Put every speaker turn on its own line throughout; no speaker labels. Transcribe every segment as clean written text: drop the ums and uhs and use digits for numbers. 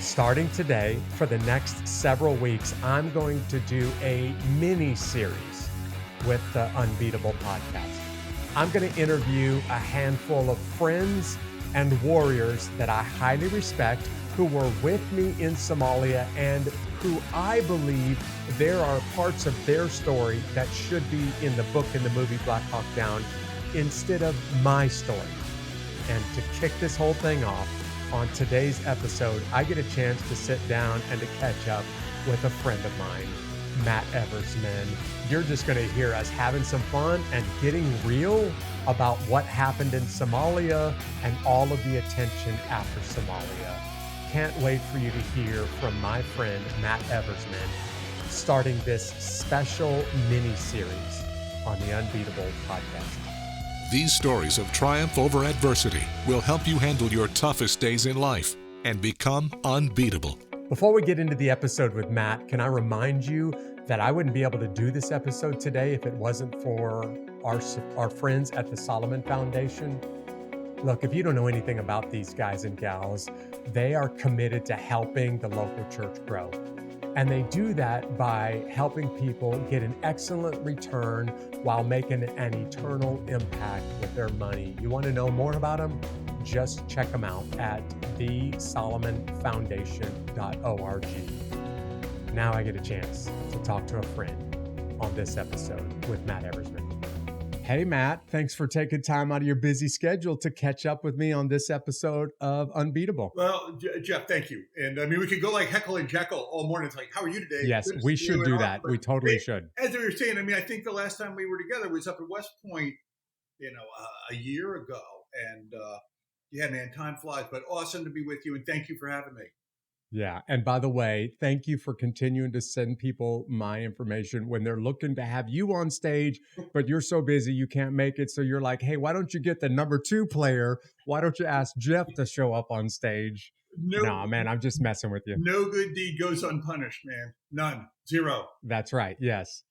Starting today, for the next several weeks, I'm going to do a mini series with the Unbeatable podcast. I'm going to interview a handful of friends and warriors that I highly respect who were with me in Somalia and who I believe there are parts of their story that should be in the book and the movie Black Hawk Down instead of my story. And to kick this whole thing off, on today's episode, I get a chance to sit down and to catch up with a friend of mine, Matt Eversmann. You're just going to hear us having some fun and getting real about what happened in Somalia and all of the attention after Somalia. Can't wait for you to hear from my friend, Matt Eversmann, starting this special mini-series on the Unbeatable podcast.
These stories of triumph over adversity will help you handle your toughest days in life and become unbeatable.
Before we get into the episode with Matt, can I remind you that I wouldn't be able to do this episode today if it wasn't for our friends at the Solomon Foundation. Look, if you don't know anything about these guys and gals, they are committed to helping the local church grow. And they do that by helping people get an excellent return while making an eternal impact with their money. You want to know more about them? Just check them out at thesolomonfoundation.org. Now I get a chance to talk to a friend on this episode with Matt Eversmann. Hey, Matt, thanks for taking time out of your busy schedule to catch up with me on this episode of Unbeatable.
Well, Jeff, thank you. And I mean, we could go like Heckle and Jekyll all morning. It's like, how are you today?
Yes, we should do that. We totally should.
As we were saying, I mean, I think the last time we were together was up at West Point, a year ago. And yeah, man, time flies, but awesome to be with you. And thank you for having me.
Yeah. And by the way, thank you for continuing to send people my information when they're looking to have you on stage, but you're so busy you can't make it. So you're like, hey, why don't you get the number 2 player? Why don't you ask Jeff to show up on stage? No, man, I'm just messing with you.
No good deed goes unpunished, man. None. Zero.
That's right. Yes.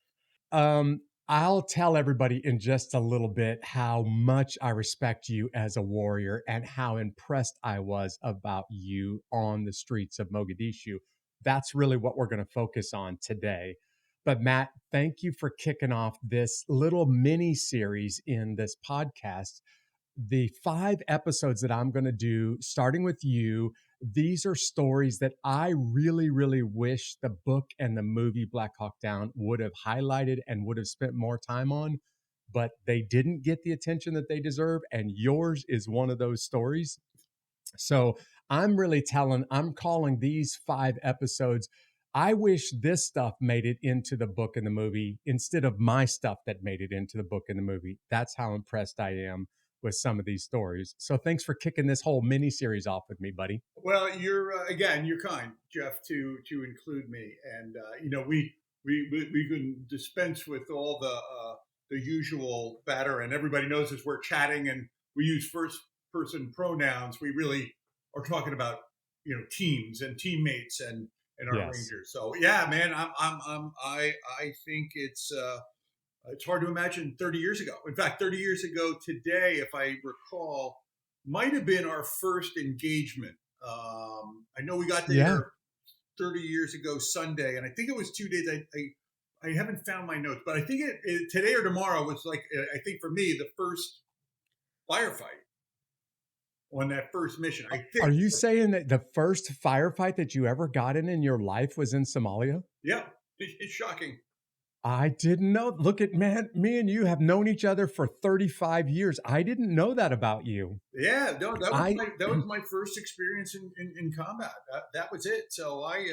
I'll tell everybody in just a little bit how much I respect you as a warrior and how impressed I was about you on the streets of Mogadishu. That's really what we're going to focus on today. But Matt, thank you for kicking off this little mini series in this podcast. The 5 episodes that I'm going to do, starting with you, these are stories that I really, really wish the book and the movie Black Hawk Down would have highlighted and would have spent more time on, but they didn't get the attention that they deserve. And yours is one of those stories. So I'm calling these 5 episodes. I wish this stuff made it into the book and the movie instead of my stuff that made it into the book and the movie. That's how impressed I am with some of these stories. So thanks for kicking this whole mini series off with me, buddy.
Well, you're kind, Jeff, to include me, and we can dispense with all the usual batter, and everybody knows as we're chatting and we use first person pronouns, we really are talking about teams and teammates and our
Yes.
Rangers. So yeah, man, I think it's hard to imagine 30 years ago. In fact, 30 years ago today, if I recall, might have been our first engagement. I know we got there 30 years ago Sunday, and I think it was 2 days. I haven't found my notes, but I think it today or tomorrow was like, I think for me, the first firefight on that first mission. I think.
Are you saying that the first firefight that you ever got in your life was in Somalia?
Yeah, it's shocking.
I didn't know. Look at man, me and you have known each other for 35 years. I didn't know that about you.
Yeah, no, that was my first experience in combat. That was it. So I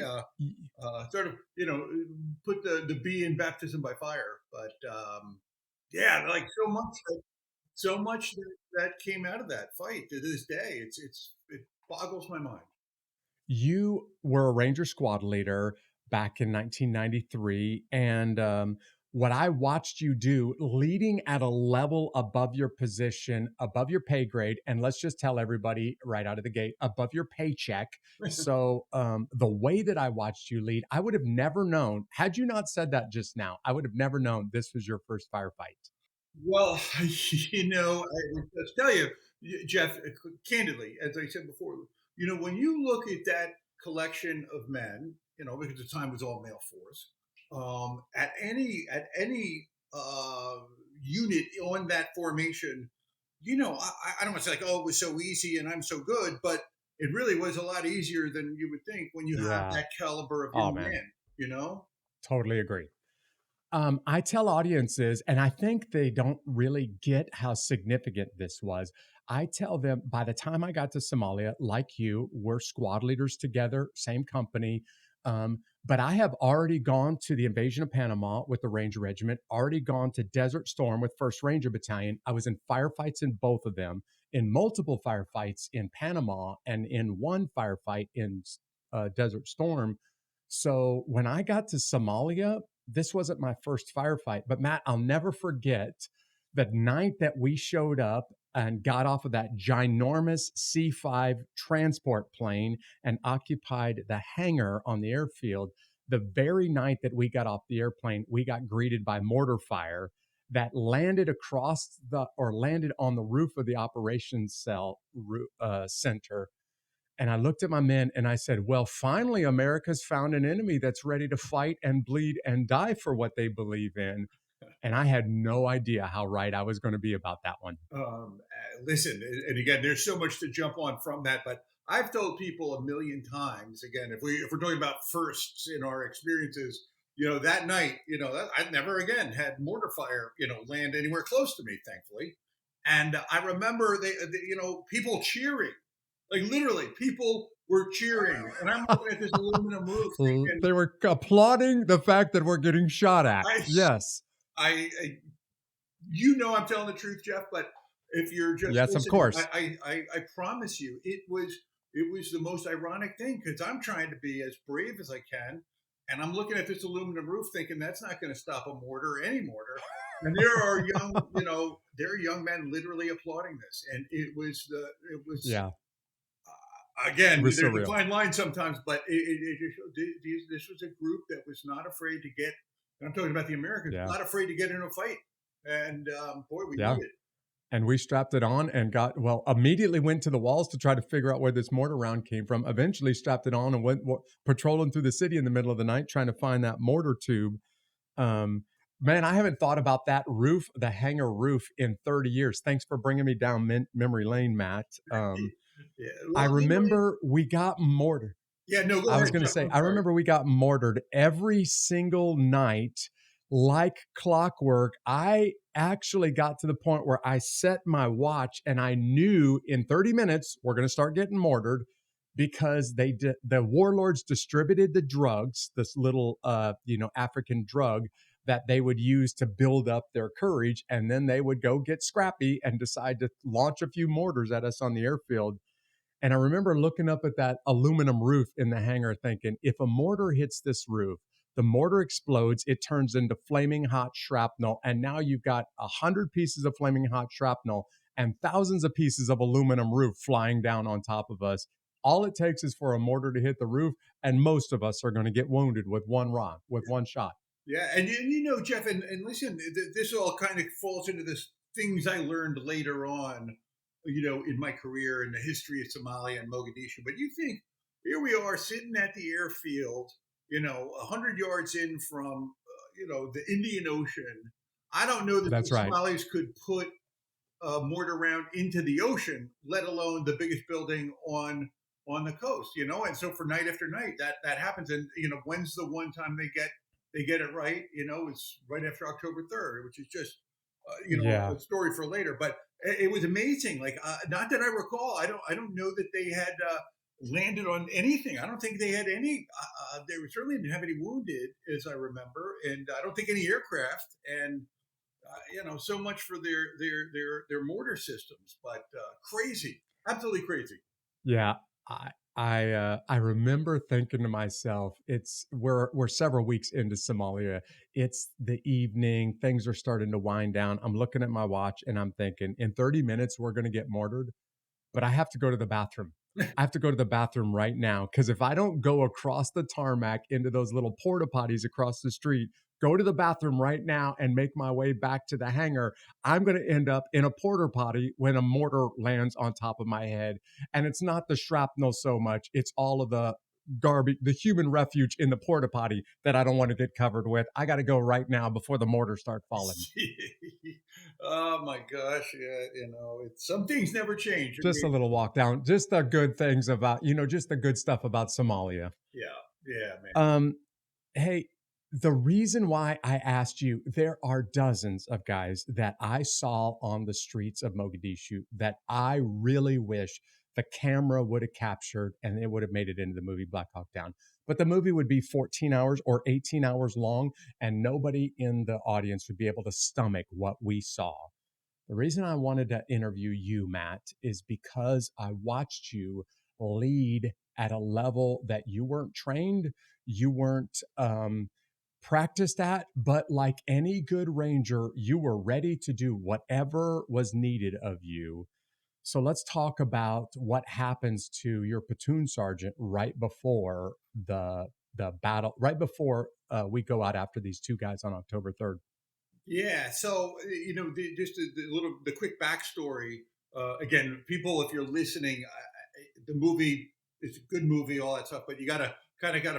sort of put the B in baptism by fire. But yeah, like so much that came out of that fight to this day. It boggles my mind.
You were a Ranger squad leader back in 1993. And what I watched you do, leading at a level above your position, above your pay grade, and let's just tell everybody right out of the gate, above your paycheck. So the way that I watched you lead, I would have never known, had you not said that just now, I would have never known this was your first firefight.
Well, let's tell you, Jeff, candidly, as I said before, when you look at that collection of men, because the time was all male force, at any unit on that formation, I don't want to say like, oh, it was so easy and I'm so good, but it really was a lot easier than you would think when you have
Yeah.
that caliber of
Oh
young
man,
man, you know?
totally agree. I tell audiences, and I think they don't really get how significant this was. I tell them by the time I got to Somalia, like you, we're squad leaders together, same company. But I have already gone to the invasion of Panama with the Ranger Regiment, already gone to Desert Storm with 1st Ranger Battalion. I was in firefights in both of them, in multiple firefights in Panama, and in one firefight in Desert Storm. So when I got to Somalia, this wasn't my first firefight, but Matt, I'll never forget the night that we showed up and got off of that ginormous C-5 transport plane and occupied the hangar on the airfield. The very night that we got off the airplane, we got greeted by mortar fire that landed landed on the roof of the operations center. And I looked at my men and I said, well, finally, America's found an enemy that's ready to fight and bleed and die for what they believe in. And I had no idea how right I was going to be about that one.
Listen, and again, there's so much to jump on from that, but I've told people a million times. Again, if we're talking about firsts in our experiences, that night, that I never again had mortar fire, land anywhere close to me, thankfully. And I remember people cheering, like literally, people were cheering, and I'm looking at this aluminum roof, thinking,
They were applauding the fact that we're getting shot at.
I,
Yes.
I I'm telling the truth, Jeff. But if you're just
Yes, of
listening,
course.
I promise you, it was the most ironic thing because I'm trying to be as brave as I can, and I'm looking at this aluminum roof, thinking that's not going to stop a mortar, any mortar. And there are young men literally applauding this, and it was
Yeah. It
again,
was
there's a
surreal.
fine line sometimes, but it just this was a group that was not afraid to get. And I'm talking about the Americans,
Yeah.
not afraid to get in a fight. And boy, we
Yeah.
did it.
And we strapped it on and immediately went to the walls to try to figure out where this mortar round came from. Eventually strapped it on and went patrolling through the city in the middle of the night trying to find that mortar tube. Um, Man, I haven't thought about that roof, the hangar roof, in 30 years. Thanks for bringing me down memory lane, Matt.
Yeah,
I
well,
remember we got mortar.
yeah. No, go
I was
ahead,
going to
Jeff.
say,
I'm
I
sorry.
remember we got mortared every single night like clockwork. I actually got to the point where I set my watch and I knew in 30 minutes we're going to start getting mortared because the warlords distributed the drugs, this little African drug that they would use to build up their courage, and then they would go get scrappy and decide to launch a few mortars at us on the airfield. And I remember looking up at that aluminum roof in the hangar thinking, if a mortar hits this roof, the mortar explodes, it turns into flaming hot shrapnel. And now you've got 100 pieces of flaming hot shrapnel and thousands of pieces of aluminum roof flying down on top of us. All it takes is for a mortar to hit the roof, and most of us are going to get wounded with one rock, with one shot.
Yeah, and Jeff, and listen, this all kind of falls into this things I learned later on, in my career in the history of Somalia and Mogadishu. But you think here we are sitting at the airfield, 100 yards in from, the Indian Ocean. I don't know that the
That's right.
Somalis could put a mortar round into the ocean, let alone the biggest building on the coast. And so for night after night, that happens. And when's the one time they get it right? It's right after October 3rd, which is just
Yeah.
a story for later. But it was amazing. Like not that I recall, I don't know that they had landed on anything. I don't think they had any. They certainly didn't have any wounded, as I remember, and I don't think any aircraft. And so much for their mortar systems, but crazy, absolutely crazy.
Yeah, I remember thinking to myself, we're several weeks into Somalia. It's the evening, things are starting to wind down. I'm looking at my watch and I'm thinking, in 30 minutes we're going to get mortared, but I have to go to the bathroom. I have to go to the bathroom right now because if I don't go across the tarmac into those little porta potties across the street, go to the bathroom right now and make my way back to the hangar, I'm going to end up in a porta potty when a mortar lands on top of my head. And it's not the shrapnel so much, it's all of the garbage, the human refuge in the porta potty that I don't want to get covered with. I got to go right now before the mortars start falling.
Oh my gosh, yeah, it's some things never change. I
Just a
mean,
little walk down, just the good things about, just the good stuff about Somalia.
yeah, yeah, man.
Um, Hey, the reason why I asked you, there are dozens of guys that I saw on the streets of Mogadishu that I really wish the camera would have captured and it would have made it into the movie Black Hawk Down. But the movie would be 14 hours or 18 hours long, and nobody in the audience would be able to stomach what we saw. The reason I wanted to interview you, Matt, is because I watched you lead at a level that you weren't trained, you weren't practiced at, but like any good ranger, you were ready to do whatever was needed of you. So let's talk about what happens to your platoon sergeant right before the battle, right before we go out after these two guys on October 3rd.
Yeah. So just the quick backstory. Again, people, if you're listening, the movie is a good movie, all that stuff, but you got to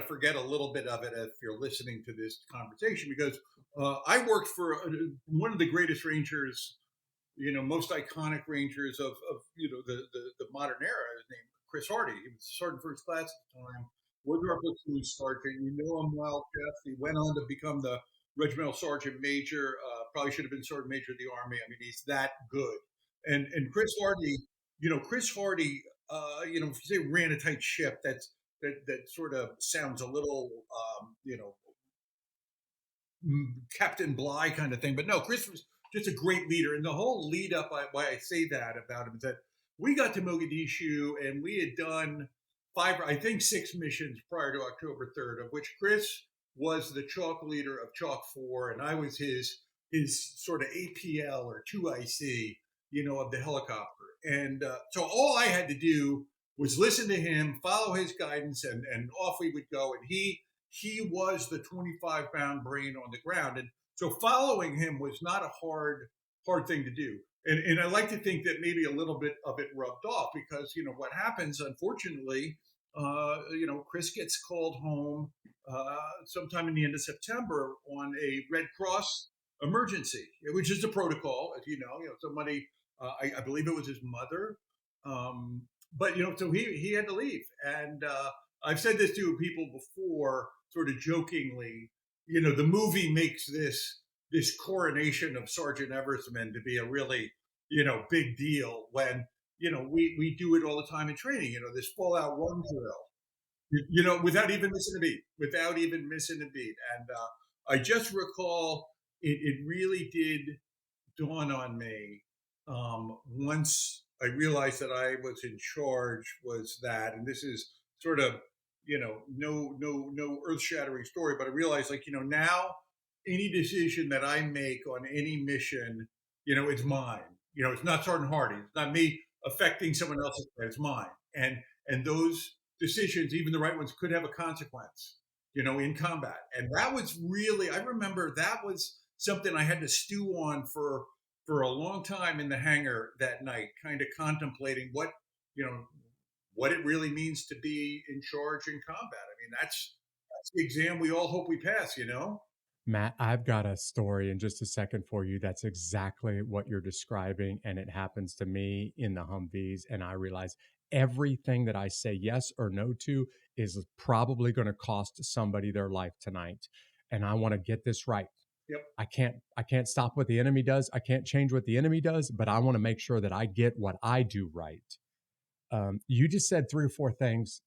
forget a little bit of it if you're listening to this conversation because I worked for one of the greatest rangers, most iconic rangers of the modern era. His name Chris Hardy. He was sergeant first class at the time. Was our platoon sergeant. You know him well, Jeff. He went on to become the regimental sergeant major. Probably should have been sergeant major of the army. I mean, he's that good. And Chris Hardy, Chris Hardy, if you say ran a tight ship, that sort of sounds a little, Captain Bligh kind of thing. But no, Chris was just a great leader. And the whole lead up, why I say that about him is that we got to Mogadishu and we had done I think six missions prior to October 3rd, of which Chris was the chalk leader of Chalk 4, and I was his sort of APL or 2IC, of the helicopter. And so all I had to do was listen to him, follow his guidance, and off we would go. And he was the 25-pound brain on the ground. And so following him was not a hard thing to do. And I like to think that maybe a little bit of it rubbed off because, what happens, unfortunately, Chris gets called home sometime in the end of September on a Red Cross emergency, which is the protocol, as somebody, I believe it was his mother. But, so he had to leave. And I've said this to people before, sort of jokingly, the movie makes this coronation of Sergeant Eversmann to be a really, big deal when, we do it all the time in training, this full out run drill, without even missing a beat. And I just recall it really did dawn on me once I realized that I was in charge was that, and this is sort of, no earth shattering story, but I realized like, now any decision that I make on any mission, it's mine. It's not Sergeant Hardy. It's not me affecting someone else's plan. It's mine. And those decisions, even the right ones, could have a consequence, in combat. And that was really, I remember that was something I had to stew on for a long time in the hangar that night, kind of contemplating you know, what it really means to be in charge in combat. I mean, that's the exam we all hope we pass.
Matt, I've got a story in just a second for you. That's exactly what you're describing. And it happens to me in the Humvees. And I realize everything that I say yes or no to is probably going to cost somebody their life tonight. And I want to get this right.
Yep.
I can't stop what the enemy does. I can't change what the enemy does, but I want to make sure that I get what I do right. You just said three or four things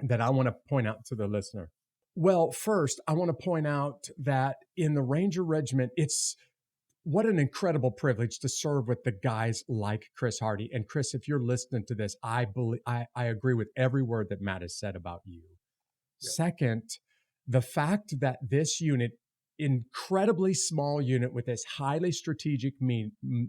that I want to point out to the listener. Well, first, I want to point out that in the Ranger Regiment, it's what an incredible privilege to serve with the guys like Chris Hardy. And Chris, if you're listening to this, I agree with every word that Matt has said about you.
Yep.
Second, the fact that this unit, incredibly small unit with this highly strategic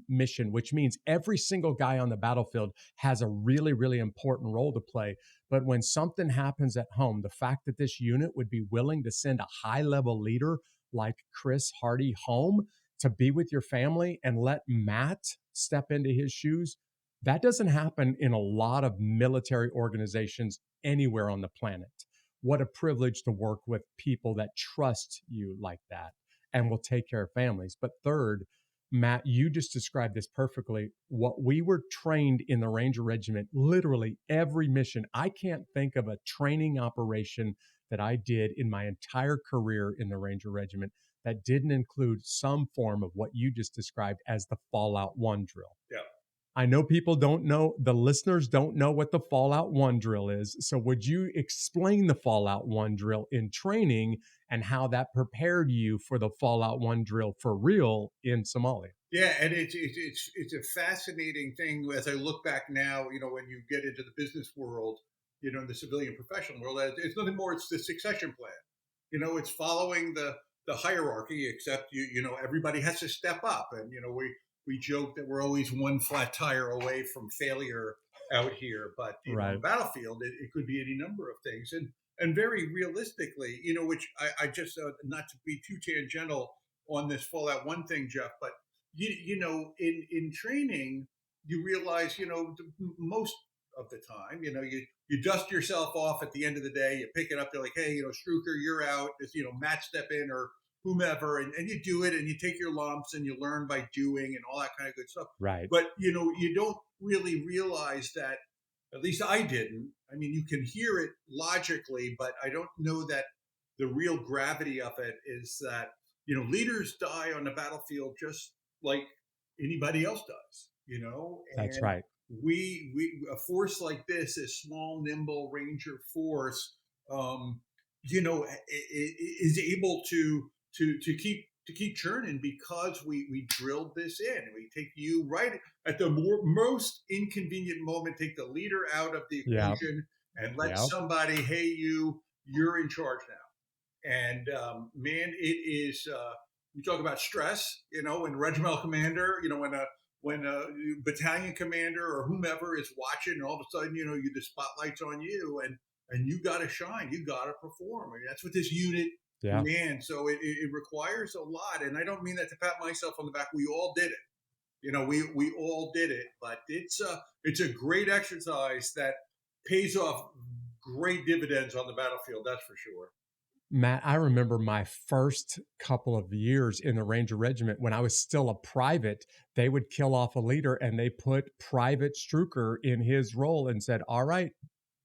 mission, which means every single guy on the battlefield has a really, really important role to play. But when something happens at home, the fact that this unit would be willing to send a high-level leader like Chris Hardy home to be with your family and let Matt step into his shoes, that doesn't happen in a lot of military organizations anywhere on the planet. What a privilege to work with people that trust you like that and will take care of families. But third, Matt, you just described this perfectly. What we were trained in the Ranger Regiment, literally every mission, I can't think of a training operation that I did in my entire career in the Ranger Regiment that didn't include some form of what you just described as the Fallout 1 drill.
Yeah.
I know people don't know, the listeners don't know what the Fallout 1 drill is. So, would you explain the Fallout 1 drill in training and how that prepared you for the Fallout 1 drill for real in Somalia?
Yeah, and it's a fascinating thing as I look back now. When you get into the business world, in the civilian professional world, it's nothing more. It's the succession plan. It's following the hierarchy, except everybody has to step up, and we joke that we're always one flat tire away from failure out here, but on the
Right.
battlefield, it could be any number of things, and very realistically, which I just not to be too tangential on this Fallout One thing, Jeff, but in training, you realize most of the time, you dust yourself off at the end of the day, you pick it up, they're like, hey, Struker, you're out. It's, Matt step in or whomever, and you do it and you take your lumps and you learn by doing and all that kind of good stuff.
Right.
But you don't really realize that, at least I didn't. I mean, you can hear it logically, but I don't know that the real gravity of it is that, leaders die on the battlefield just like anybody else does,
That's
and
right.
we a force like this, a small, nimble Ranger force, is able to keep churning because we drilled this in. We take you right at the most inconvenient moment, take the leader out of the
Yeah.
equation, and let
Yeah.
somebody, hey, you're in charge now. And man, it is. You talk about stress, when regimental commander, when a battalion commander or whomever is watching, and all of a sudden, the spotlight's on you, and you got to shine, you got to perform. I mean, that's what this unit
Yeah.
demands. So it requires a lot, and I don't mean that to pat myself on the back. We all did it. We all did it, but it's a great exercise that pays off great dividends on the battlefield. That's for sure.
Matt, I remember my first couple of years in the Ranger Regiment when I was still a private. They would kill off a leader and they put Private Struker in his role and said, all right,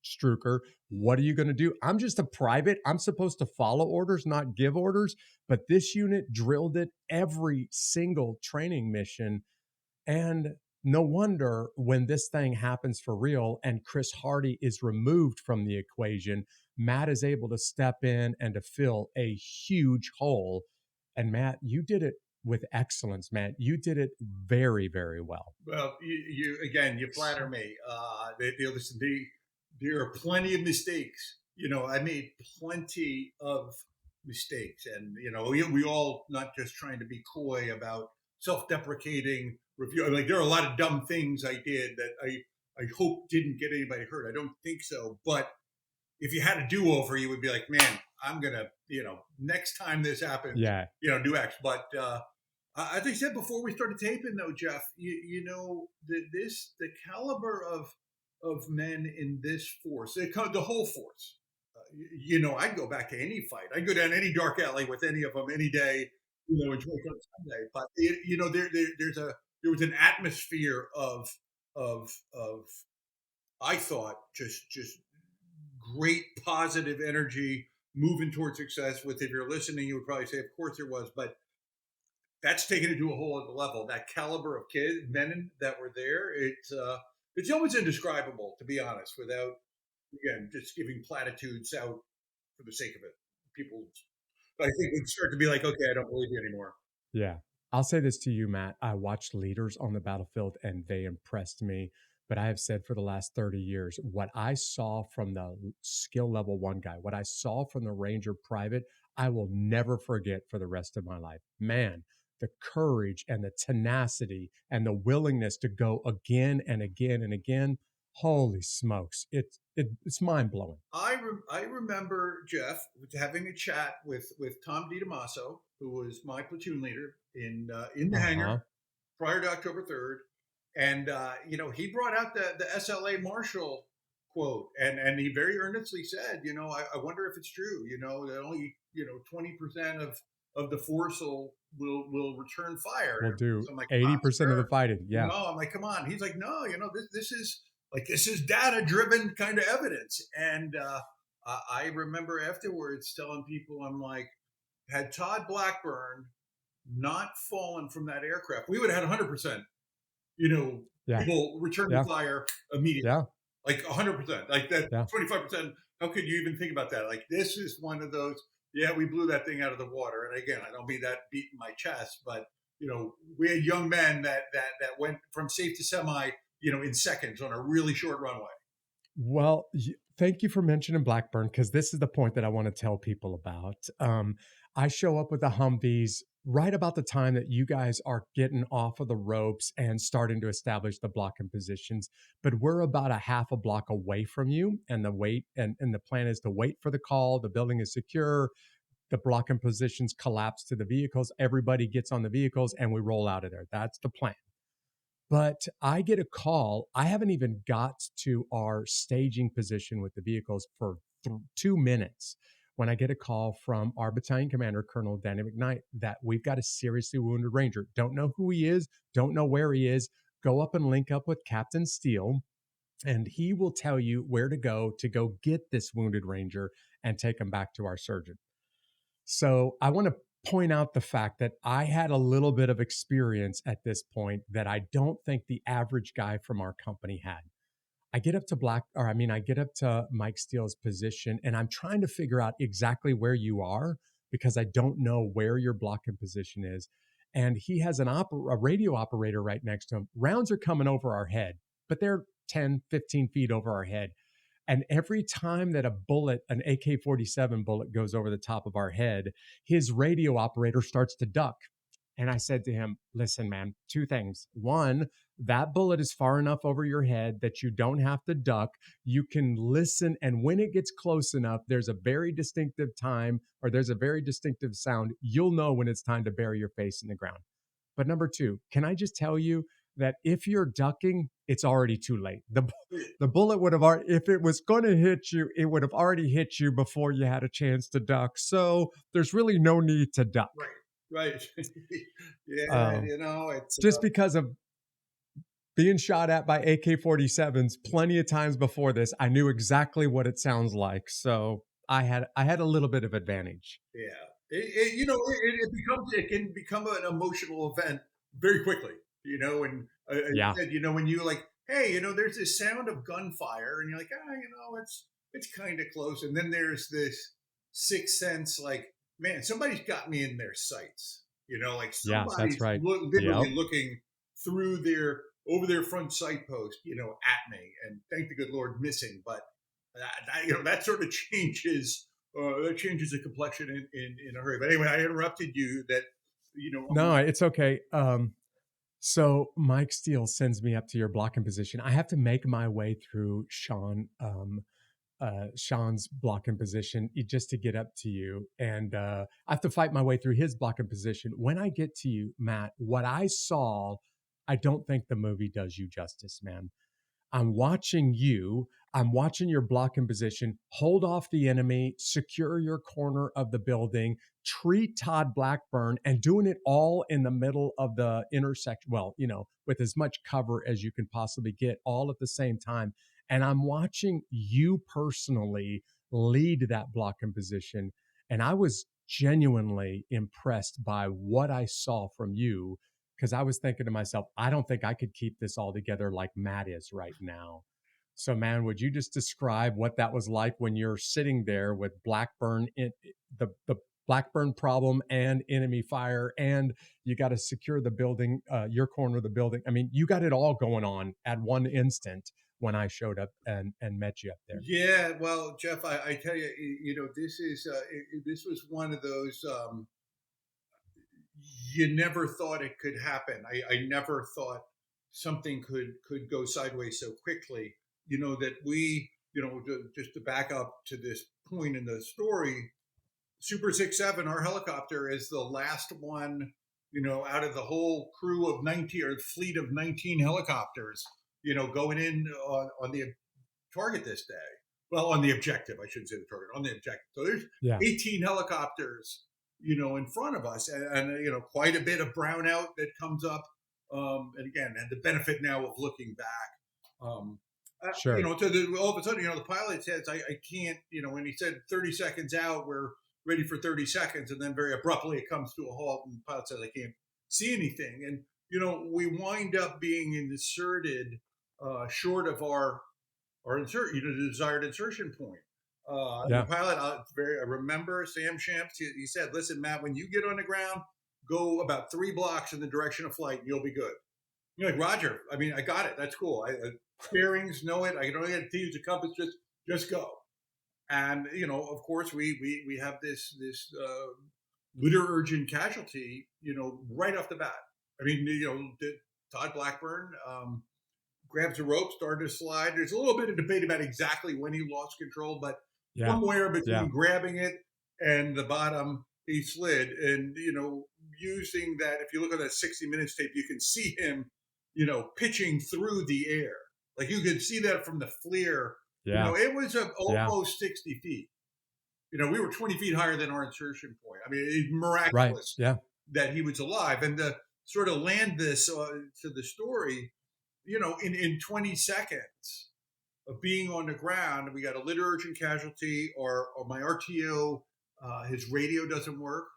Struker, what are you going to do? I'm just a private. I'm supposed to follow orders, not give orders. But this unit drilled it every single training mission. And no wonder when this thing happens for real and Chris Hardy is removed from the equation, Matt is able to step in and to fill a huge hole. And Matt, you did it with excellence, man. You did it very, very well.
Well, you again, you flatter me. Listen, there are plenty of mistakes. I made plenty of mistakes, and we all not just trying to be coy about self-deprecating review. Like there are a lot of dumb things I did that I hope didn't get anybody hurt. I don't think so, but if you had a do-over, you would be like, man, I'm gonna, next time this happens,
Yeah.
do X. But as I said before we started taping, though, Jeff, the caliber of men in this force, the whole force. I'd go back to any fight. I'd go down any dark alley with any of them any day. Enjoy Sunday. But there was an atmosphere of I thought just great positive energy moving towards success. With, if you're listening, you would probably say, of course there was, but that's taken it to a whole other level. That caliber of men that were there, it's almost indescribable, to be honest, without, again, just giving platitudes out for the sake of it. People, I think would start to be like, okay, I don't believe you anymore.
Yeah. I'll say this to you, Matt. I watched leaders on the battlefield and they impressed me. But I have said for the last 30 years, what I saw from the skill level one guy, what I saw from the Ranger private, I will never forget for the rest of my life. Man, the courage and the tenacity and the willingness to go again and again and again. Holy smokes. It's mind blowing.
I remember Jeff having a chat with Tom DiDamaso, who was my platoon leader in the
Uh huh.
hangar prior to October 3rd, and he brought out the SLA Marshall quote, and he very earnestly said, I wonder if it's true, that only 20% of the force will return fire.
We'll do
So I'm like, ah,
80% of the
sir,
fighting. Yeah.
I'm like, come on. He's like, no, this is data driven kind of evidence. And I remember afterwards telling people, I'm like, had Todd Blackburn not fallen from that aircraft, we would have had 100%,
Yeah.
people return
Yeah.
to fire immediately,
Yeah.
like 100%. Like that
Yeah.
25%. How could you even think about that? Like this is one of those. Yeah, we blew that thing out of the water. And again, I don't mean that beating my chest, but we had young men that went from safe to semi, in seconds on a really short runway.
Well, thank you for mentioning Blackburn because this is the point that I want to tell people about. I show up with the Humvees right about the time that you guys are getting off of the ropes and starting to establish the blocking positions, but we're about a half a block away from you, and the plan is to wait for the call. The building is secure. The blocking positions collapse to the vehicles. Everybody gets on the vehicles, and we roll out of there. That's the plan. But I get a call. I haven't even got to our staging position with the vehicles for 2 minutes when I get a call from our battalion commander, Colonel Danny McKnight, that we've got a seriously wounded Ranger. Don't know who he is, don't know where he is. Go up and link up with Captain Steele, and he will tell you where to go get this wounded Ranger and take him back to our surgeon. So I want to point out the fact that I had a little bit of experience at this point that I don't think the average guy from our company had. I get up to Mike Steele's position, and I'm trying to figure out exactly where you are because I don't know where your blocking position is. And he has a radio operator right next to him. Rounds are coming over our head, but they're 10, 15 feet over our head. And every time that an AK 47 bullet goes over the top of our head, his radio operator starts to duck. And I said to him, listen, man, two things. One, that bullet is far enough over your head that you don't have to duck. You can listen. And when it gets close enough, there's a very distinctive sound. You'll know when it's time to bury your face in the ground. But number two, can I just tell you that if you're ducking, it's already too late. The bullet would have already, if it was going to hit you, it would have already hit you before you had a chance to duck. So there's really no need to duck.
Right. Right. Yeah.
Um,
It's
just because of being shot at by AK 47s plenty of times before this, I knew exactly what it sounds like. So I had a little bit of advantage.
yeah. It can become an emotional event very quickly, and you
Yeah.
said, when you like, hey, there's this sound of gunfire, and you're like, it's kind of close, and then there's this sixth sense, like, man, somebody's got me in their sights, like
Yeah, that's
somebody's
right. Yep.
literally looking through over their front sight post, at me, and thank the good Lord, missing, but that sort of changes. That changes the complexion in a hurry. But anyway, I interrupted you. That
No, it's okay. So Mike Steele sends me up to your blocking position. I have to make my way through Sean's blocking position just to get up to you, and I have to fight my way through his blocking position. When I get to you, Matt, what I saw, I don't think the movie does you justice, man. I'm watching you. I'm watching your blocking position. Hold off the enemy, secure your corner of the building, treat Todd Blackburn, and doing it all in the middle of the intersection. Well, with as much cover as you can possibly get, all at the same time. And I'm watching you personally lead that blocking position. And I was genuinely impressed by what I saw from you because I was thinking to myself, I don't think I could keep this all together like Matt is right now. So, man, would you just describe what that was like when you're sitting there with Blackburn, the Blackburn problem and enemy fire, and you got to secure the building, your corner of the building? I mean, you got it all going on at one instant when I showed up and met you up there.
Yeah, well, Jeff, I tell you, this was one of those. You never thought it could happen. I never thought something could go sideways so quickly. That we, just to back up to this point in the story, Super 67, our helicopter, is the last one, out of the whole crew of 19 or fleet of 19 helicopters, going in on the target this day. Well, on the objective, I shouldn't say the target, on the objective. So there's
Yeah.
18 helicopters, in front of us, and quite a bit of brownout that comes up. And again, and the benefit now of looking back.
Sure.
All of a sudden, the pilot says, I can't, when he said 30 seconds out, we're ready for 30 seconds. And then very abruptly it comes to a halt and the pilot says, I can't see anything. And, we wind up being inserted short of the desired insertion point. The
Yeah.
pilot, I remember Sam Shamps, he said, listen, Matt, when you get on the ground, go about 3 blocks in the direction of flight and you'll be good. You're like, Roger, I mean, I got it. That's cool. Bearings, know it. I don't have to use a compass. Just go. And of course, we have this litter urgent casualty. Right off the bat. I mean, Todd Blackburn grabs a rope, started to slide. There's a little bit of debate about exactly when he lost control, but
Yeah.
somewhere
Yeah.
between grabbing it and the bottom, he slid. And using that, if you look at that 60 Minutes tape, you can see him pitching through the air. Like you could see that from the FLIR.
Yeah.
It was
Yeah.
almost 60 feet. We were 20 feet higher than our insertion point. I mean, it's
Right.
miraculous
Yeah.
that he was alive. And to sort of land this to the story, in 20 seconds of being on the ground, we got a litter urgent casualty, or my RTO, his radio doesn't work.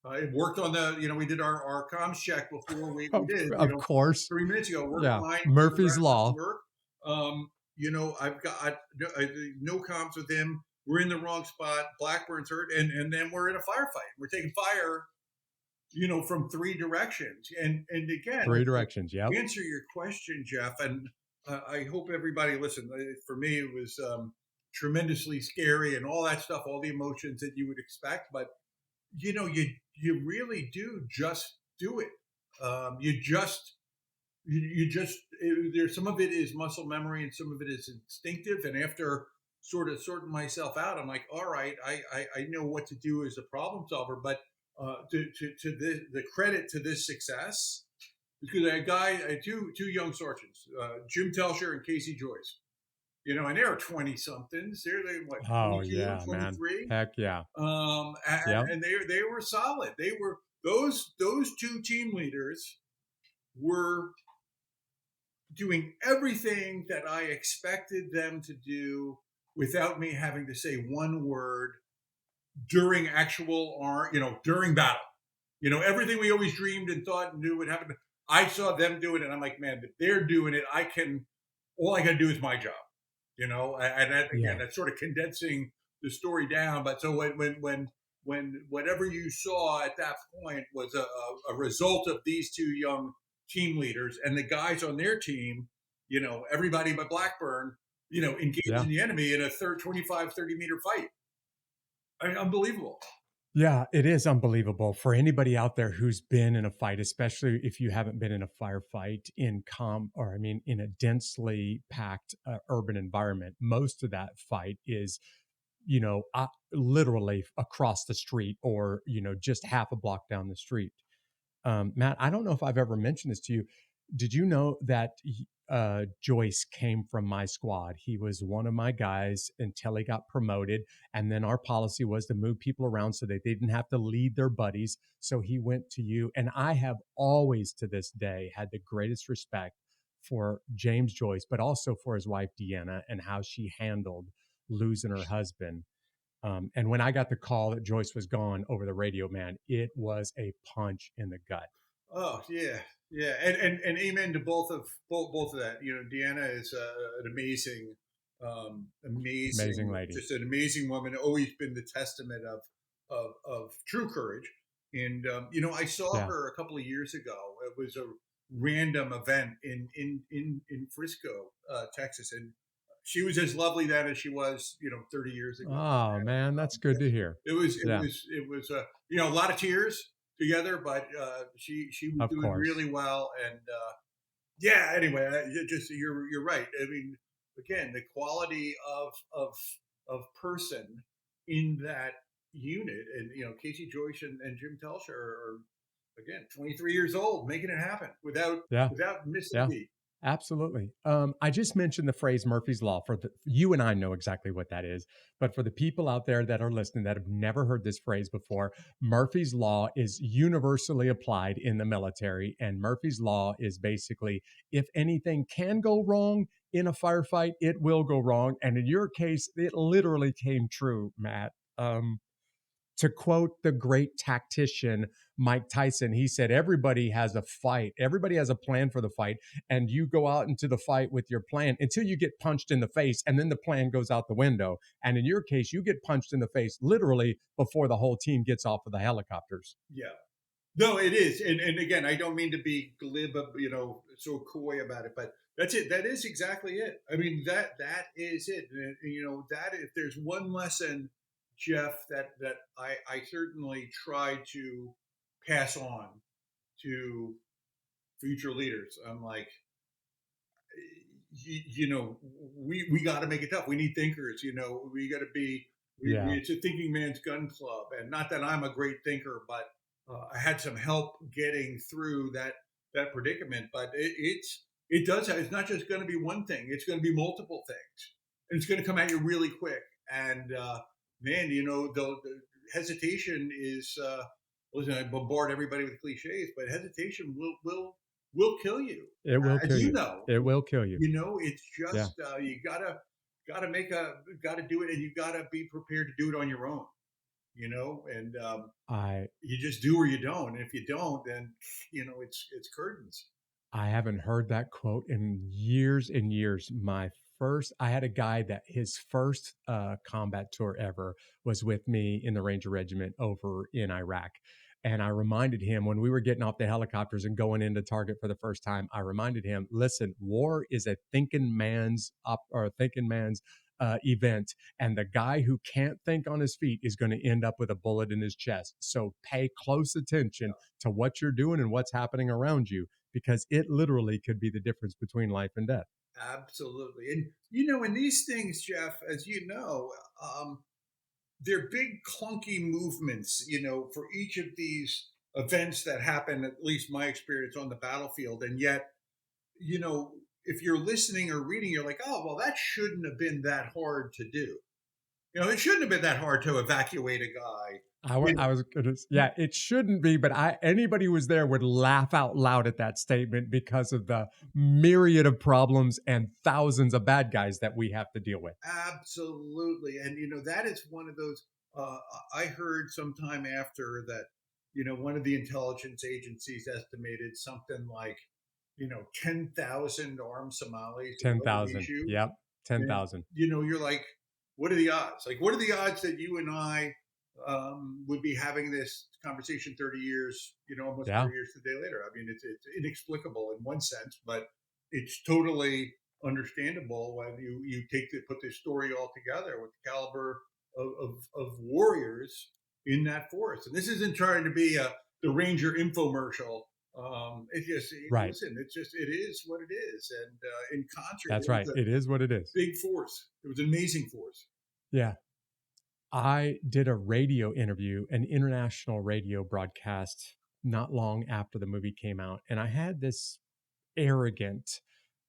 It worked on we did our comms check before we did,
Of course.
3 minutes ago. Worked
Yeah.
fine.
Murphy's Law.
Work. I've got no comms with him. We're in the wrong spot. Blackburn's hurt, and then we're in a firefight. We're taking fire, from 3 directions. And again,
3 directions. Yeah.
answer your question, Jeff, and I hope everybody listened. For me, it was tremendously scary and all that stuff, all the emotions that you would expect. But you really do just do it. You just there's some of it is muscle memory and some of it is instinctive. And after sort of sorting myself out, I'm like, all right, I know what to do as a problem solver. But to the credit to this success, because I had two young sergeants, Jim Telsher and Casey Joyce. And they're 20 somethings. They're what,
Oh
22,
yeah, man.
23?
Heck yeah.
And,
Yep.
and they were solid. They were those 2 team leaders were doing everything that I expected them to do without me having to say one word during during battle. Everything we always dreamed and thought and knew would happen. I saw them do it, and I'm like, man, if they're doing it, all I got to do is my job. And that, again, that's sort of condensing the story down. But so when whatever you saw at that point was a result of these 2 young team leaders and the guys on their team, everybody but Blackburn, engaging the enemy in a 25, 30-meter fight. Unbelievable.
Yeah, it is unbelievable for anybody out there who's been in a fight, especially if you haven't been in a firefight in a densely packed urban environment. Most of that fight is, literally across the street or, just half a block down the street. Matt, I don't know if I've ever mentioned this to you. Did you know that Joyce came from my squad? He was one of my guys until he got promoted. And then our policy was to move people around so that they didn't have to lead their buddies. So he went to you. And I have always to this day had the greatest respect for James Joyce, but also for his wife, Deanna, and how she handled losing her husband. And when I got the call that Joyce was gone over the radio, man, it was a punch in the gut.
Oh yeah, yeah, and amen to both of that. Deanna is an
Amazing lady.
just an amazing woman. Always been the testament of true courage. And I saw her a couple of years ago. It was a random event in Frisco, Texas, and she was as lovely then as she was 30 years ago.
Oh man, that's good to hear.
It was a lot of tears together, but she was
Of
doing
course.
really well. And anyway, you're right. I mean, again, the quality of person in that unit, and Casey Joyce and Jim Telsher are again 23 years old, making it happen without missing a beat.
Absolutely. I just mentioned the phrase Murphy's Law. You and I know exactly what that is, but for the people out there that are listening that have never heard this phrase before, Murphy's Law is universally applied in the military. And Murphy's Law is basically if anything can go wrong in a firefight, it will go wrong. And in your case, it literally came true, Matt. To quote the great tactician Mike Tyson, he said, everybody has a fight. Everybody has a plan for the fight. And you go out into the fight with your plan until you get punched in the face. And then the plan goes out the window. And in your case, you get punched in the face literally before the whole team gets off of the helicopters.
Yeah. No, it is, and again, I don't mean to be glib, so coy about it, but that's it. That is exactly it. I mean, that is it. And, that if there's one lesson, Jeff, that I certainly try to pass on to future leaders. I'm like, we got to make it tough. We need thinkers. We got to be.
Yeah.
It's a thinking man's gun club, and not that I'm a great thinker, but I had some help getting through that predicament. But it does. It's not just going to be one thing. It's going to be multiple things, and it's going to come at you really quick. And man, the hesitation is. Listen, I bombard everybody with cliches, but hesitation will kill you,
It will
as
kill
you
you.
know.
It will kill you.
It's
Yeah.
just you gotta do it, and you gotta be prepared to do it on your own. And
I
you just do or you don't. And if you don't, then it's curtains.
I haven't heard that quote in years and years. I had a guy that his first combat tour ever was with me in the Ranger Regiment over in Iraq. And I reminded him when we were getting off the helicopters and going into target for the first time, I reminded him, listen, war is a thinking man's event. And the guy who can't think on his feet is going to end up with a bullet in his chest. So pay close attention to what you're doing and what's happening around you because it literally could be the difference between life and death.
Absolutely. And in these things, Jeff, as you know, they're big clunky movements, for each of these events that happen, at least my experience on the battlefield. And yet, you know, if you're listening or reading, you're like, oh, well, that shouldn't have been that hard to do. It shouldn't have been that hard to evacuate a guy.
I was gonna, yeah, it shouldn't be, but anybody who was there would laugh out loud at that statement because of the myriad of problems and thousands of bad guys that we have to deal with.
Absolutely. And, that is one of those. Uh, I heard sometime after that, one of the intelligence agencies estimated something like, 10,000 armed Somalis to go to the
10,000.
issue.
Yep.
And,
10,000.
you're like, what are the odds? Like, what are the odds that you and I would be having this conversation 30 years, almost
Yeah.
30 years a day later? I mean, it's inexplicable in one sense, but it's totally understandable when you put this story all together with the caliber of warriors in that force. And this isn't trying to be the Ranger infomercial.
Right.
Listen, it is what it is. And in concert,
That's
it was
right.
a
It is what it is.
big force. It was an amazing force.
Yeah. I did a radio interview, an international radio broadcast not long after the movie came out. And I had this arrogant,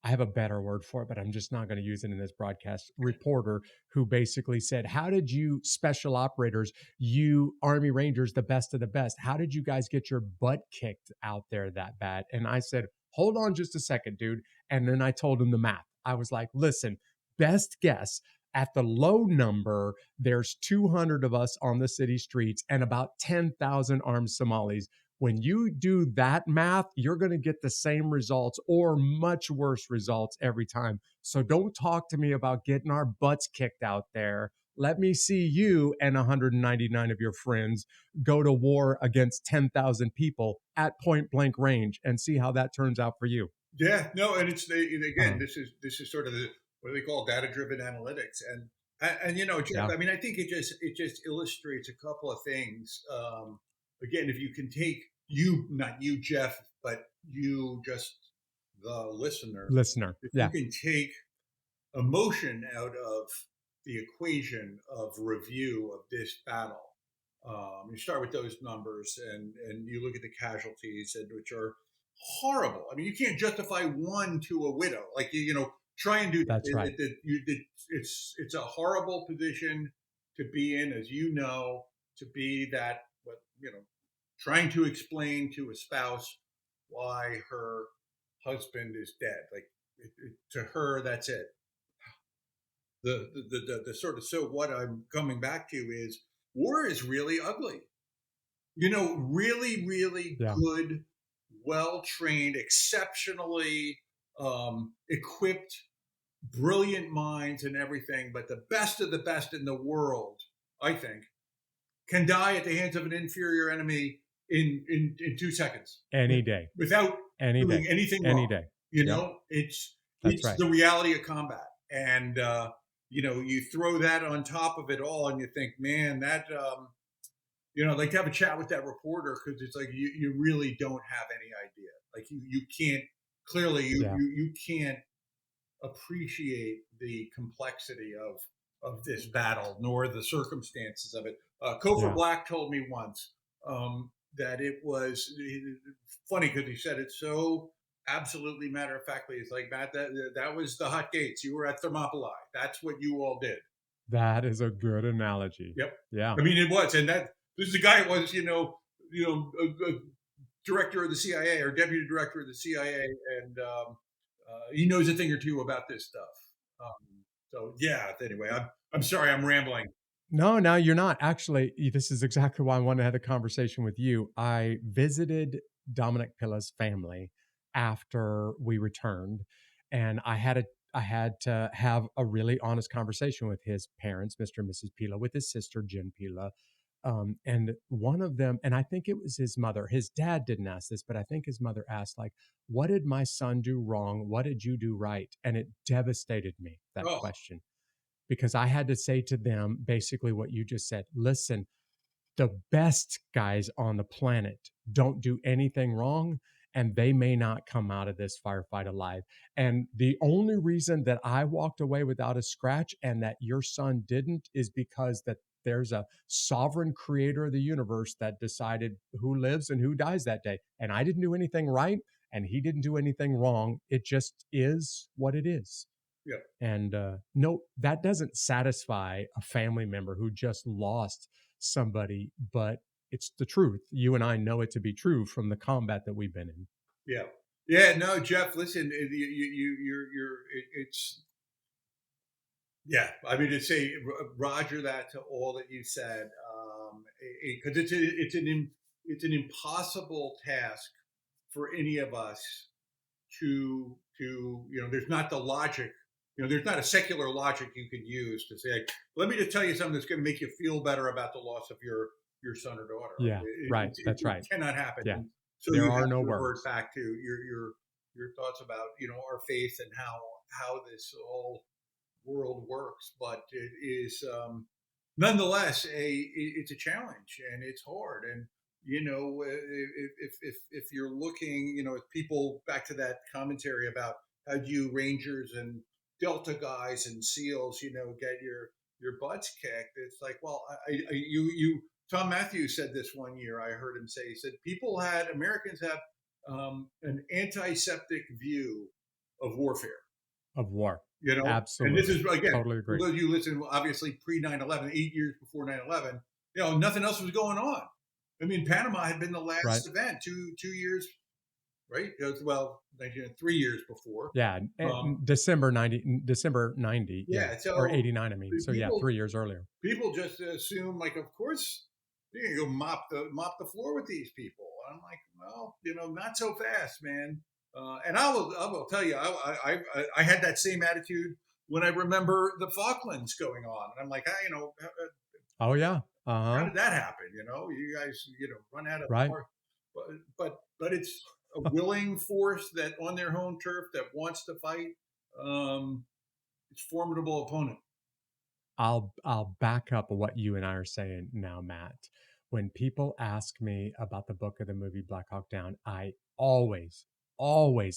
I have a better word for it, but I'm just not going to use it in this broadcast, reporter who basically said, how did you special operators, you Army Rangers, the best of the best, how did you guys get your butt kicked out there that bad? And I said, hold on just a second, dude. And then I told him the math. I was like, listen, best guess. At the low number, there's 200 of us on the city streets and about 10,000 armed Somalis. When you do that math, you're going to get the same results or much worse results every time. So don't talk to me about getting our butts kicked out there. Let me see you and 199 of your friends go to war against 10,000 people at point blank range and see how that turns out for you.
Yeah, no, and again,
Uh,
this is sort of what they call data driven analytics, and Jeff,
yeah,
I mean, I think it just illustrates a couple of things. Again, if you can take you, not you, Jeff, but you, just the listener,
listener.
if you
Yeah,
can take emotion out of the equation of review of this battle. You start with those numbers, and you look at the casualties, and which are horrible. I mean, you can't justify one to a widow. Like try and do that.
That's right.
It's a horrible position to be in, as you know, to be that. What trying to explain to a spouse why her husband is dead. Like to her, that's it. The sort of, so what I'm coming back to is war is really ugly. Really, really
Yeah.
good, well trained, exceptionally equipped, brilliant minds and everything, but the best of the best in the world, I think, can die at the hands of an inferior enemy in 2 seconds
Any day.
without
Any
doing
day.
anything
Any
wrong.
day.
You
Yep.
know, it's
That's
it's
right.
the reality of combat, and you throw that on top of it all, and you think, man, that I'd like to have a chat with that reporter, because it's like you really don't have any idea. Like you can't, clearly
Yeah.
you can't appreciate the complexity of this battle, nor the circumstances of it. Cofer
Yeah.
Black told me once that it was funny, because he said it so absolutely matter of factly. It's like, Matt, that was the hot gates. You were at Thermopylae. That's what you all did.
That is a good analogy.
Yep.
Yeah.
I mean, it was, and that this is a guy who was, a director of the CIA or deputy director of the CIA, and he knows a thing or two about this stuff. So yeah. Anyway, I'm sorry, I'm rambling.
No, no, you're not. Actually, this is exactly why I wanted to have a conversation with you. I visited Dominic Pilla's family after we returned, and I had to have a really honest conversation with his parents, Mr. and Mrs. Pila, with his sister Jen Pila. And one of them, and I think it was his mother. His dad didn't ask this, but I think his mother asked, like, "What did my son do wrong? What did you do right?" And it devastated me, that
Oh
question, because I had to say to them basically what you just said. Listen, the best guys on the planet don't do anything wrong, and they may not come out of this firefight alive. And the only reason that I walked away without a scratch and that your son didn't is because that there's a sovereign creator of the universe that decided who lives and who dies that day. And I didn't do anything right and he didn't do anything wrong. It just is what it is.
yeah,
And no, that doesn't satisfy a family member who just lost somebody, but it's the truth. You and I know it to be true from the combat that we've been in.
yeah, yeah. No, Jeff, listen, it's yeah. I mean, to say Roger that to all that you said, because it's an impossible task for any of us to there's not the logic, there's not a secular logic you can use to say, let me just tell you something that's going to make you feel better about the loss of your son or daughter. Like
Yeah, right. That's
it
right.
cannot happen.
Yeah.
And so
There
you
are
have
no
to revert
words.
back to your thoughts about our faith and how this whole world works. But it is nonetheless it's a challenge, and it's hard. And if you're looking, if people, back to that commentary about how do you Rangers and Delta guys and SEALs, get your butts kicked. It's like, well, Tom Matthews said this one year. I heard him say, he said, Americans have an antiseptic view of warfare.
Of war.
And this
Absolutely.
is, again,
Totally
for
agree.
those of you listening, obviously pre 9/11, 8 years before 9/11, nothing else was going on. I mean, Panama had been the
Right.
last event, 2 years, right? Well, 3 years before.
Yeah.
Um,
December 90, December 90. Yeah.
yeah,
Or
so
89, I mean. So yeah,
people
3 years earlier.
people just assume, like, of course you're gonna go mop the floor with these people. I'm like, well, not so fast, man. And I will tell you, I had that same attitude when I remember the Falklands going on, and I'm like,
Oh, yeah. Uh
how
huh.
did that happen? You guys, run out of
Right.
more, but it's a willing force that on their home turf that wants to fight. Um, it's a formidable opponent.
I'll back up what you and I are saying now, Matt. When people ask me about the book or the movie Black Hawk Down, I always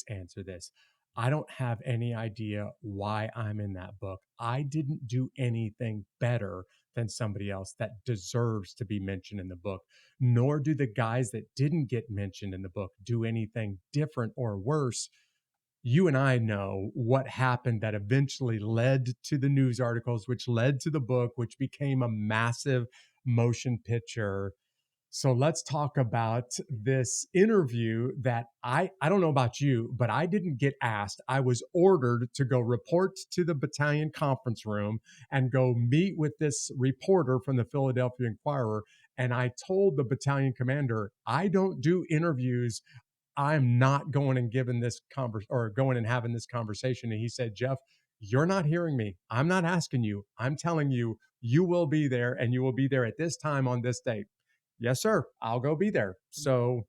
answer this. I don't have any idea why I'm in that book. I didn't do anything better than somebody else that deserves to be mentioned in the book, nor do the guys that didn't get mentioned in the book do anything different or worse. You and I know what happened that eventually led to the news articles, which led to the book, which became a massive motion picture. So let's talk about this interview that I don't know about you, but I didn't get asked. I was ordered to go report to the battalion conference room and go meet with this reporter from the Philadelphia Inquirer. And I told the battalion commander, I don't do interviews. I'm not going and giving this going and having this conversation. And he said, Jeff, you're not hearing me. I'm not asking you. I'm telling you, you will be there and you will be there at this time on this date. Yes, sir. I'll go be there. So,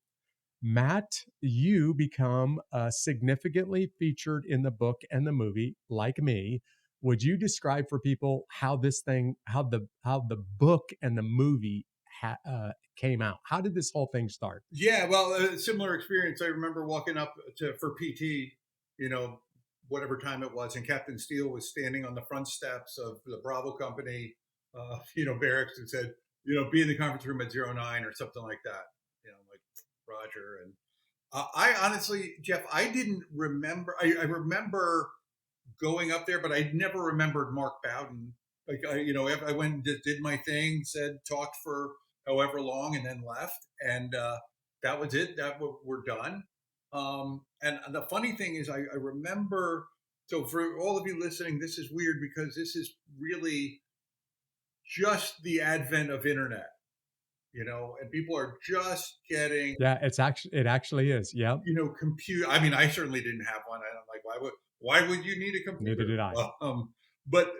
Matt, you become significantly featured in the book and the movie, like me. Would you describe for people how the book and the movie came out? How did this whole thing start?
Yeah, well, a similar experience. I remember walking up to for PT, you know, whatever time it was, and Captain Steele was standing on the front steps of the Bravo Company, barracks, and said, be in the conference room at 09 or something like that. Like Roger. And I honestly, Jeff, I didn't remember. I remember going up there, but I never remembered Mark Bowden. Like I went and just did my thing, said, talked for however long, and then left, and that was it. We're done. And the funny thing is, I remember. So for all of you listening, this is weird because this is really just the advent of internet, and people are just getting
Yeah, it actually is. Yep.
compute. I mean, I certainly didn't have one. And I'm like, why would you need a
Neither
computer?
did I.
But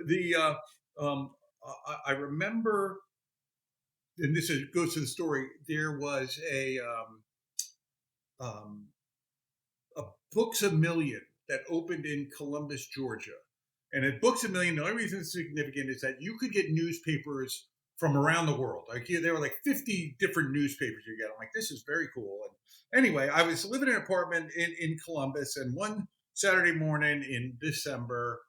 um, I remember, and goes to the story. There was um, a Books a Million that opened in Columbus, Georgia. And at Books a Million, the only reason it's significant is that you could get newspapers from around the world. Like there were like 50 different newspapers you get. I'm like, this is very cool. And anyway, I was living in an apartment in Columbus, and one Saturday morning in December,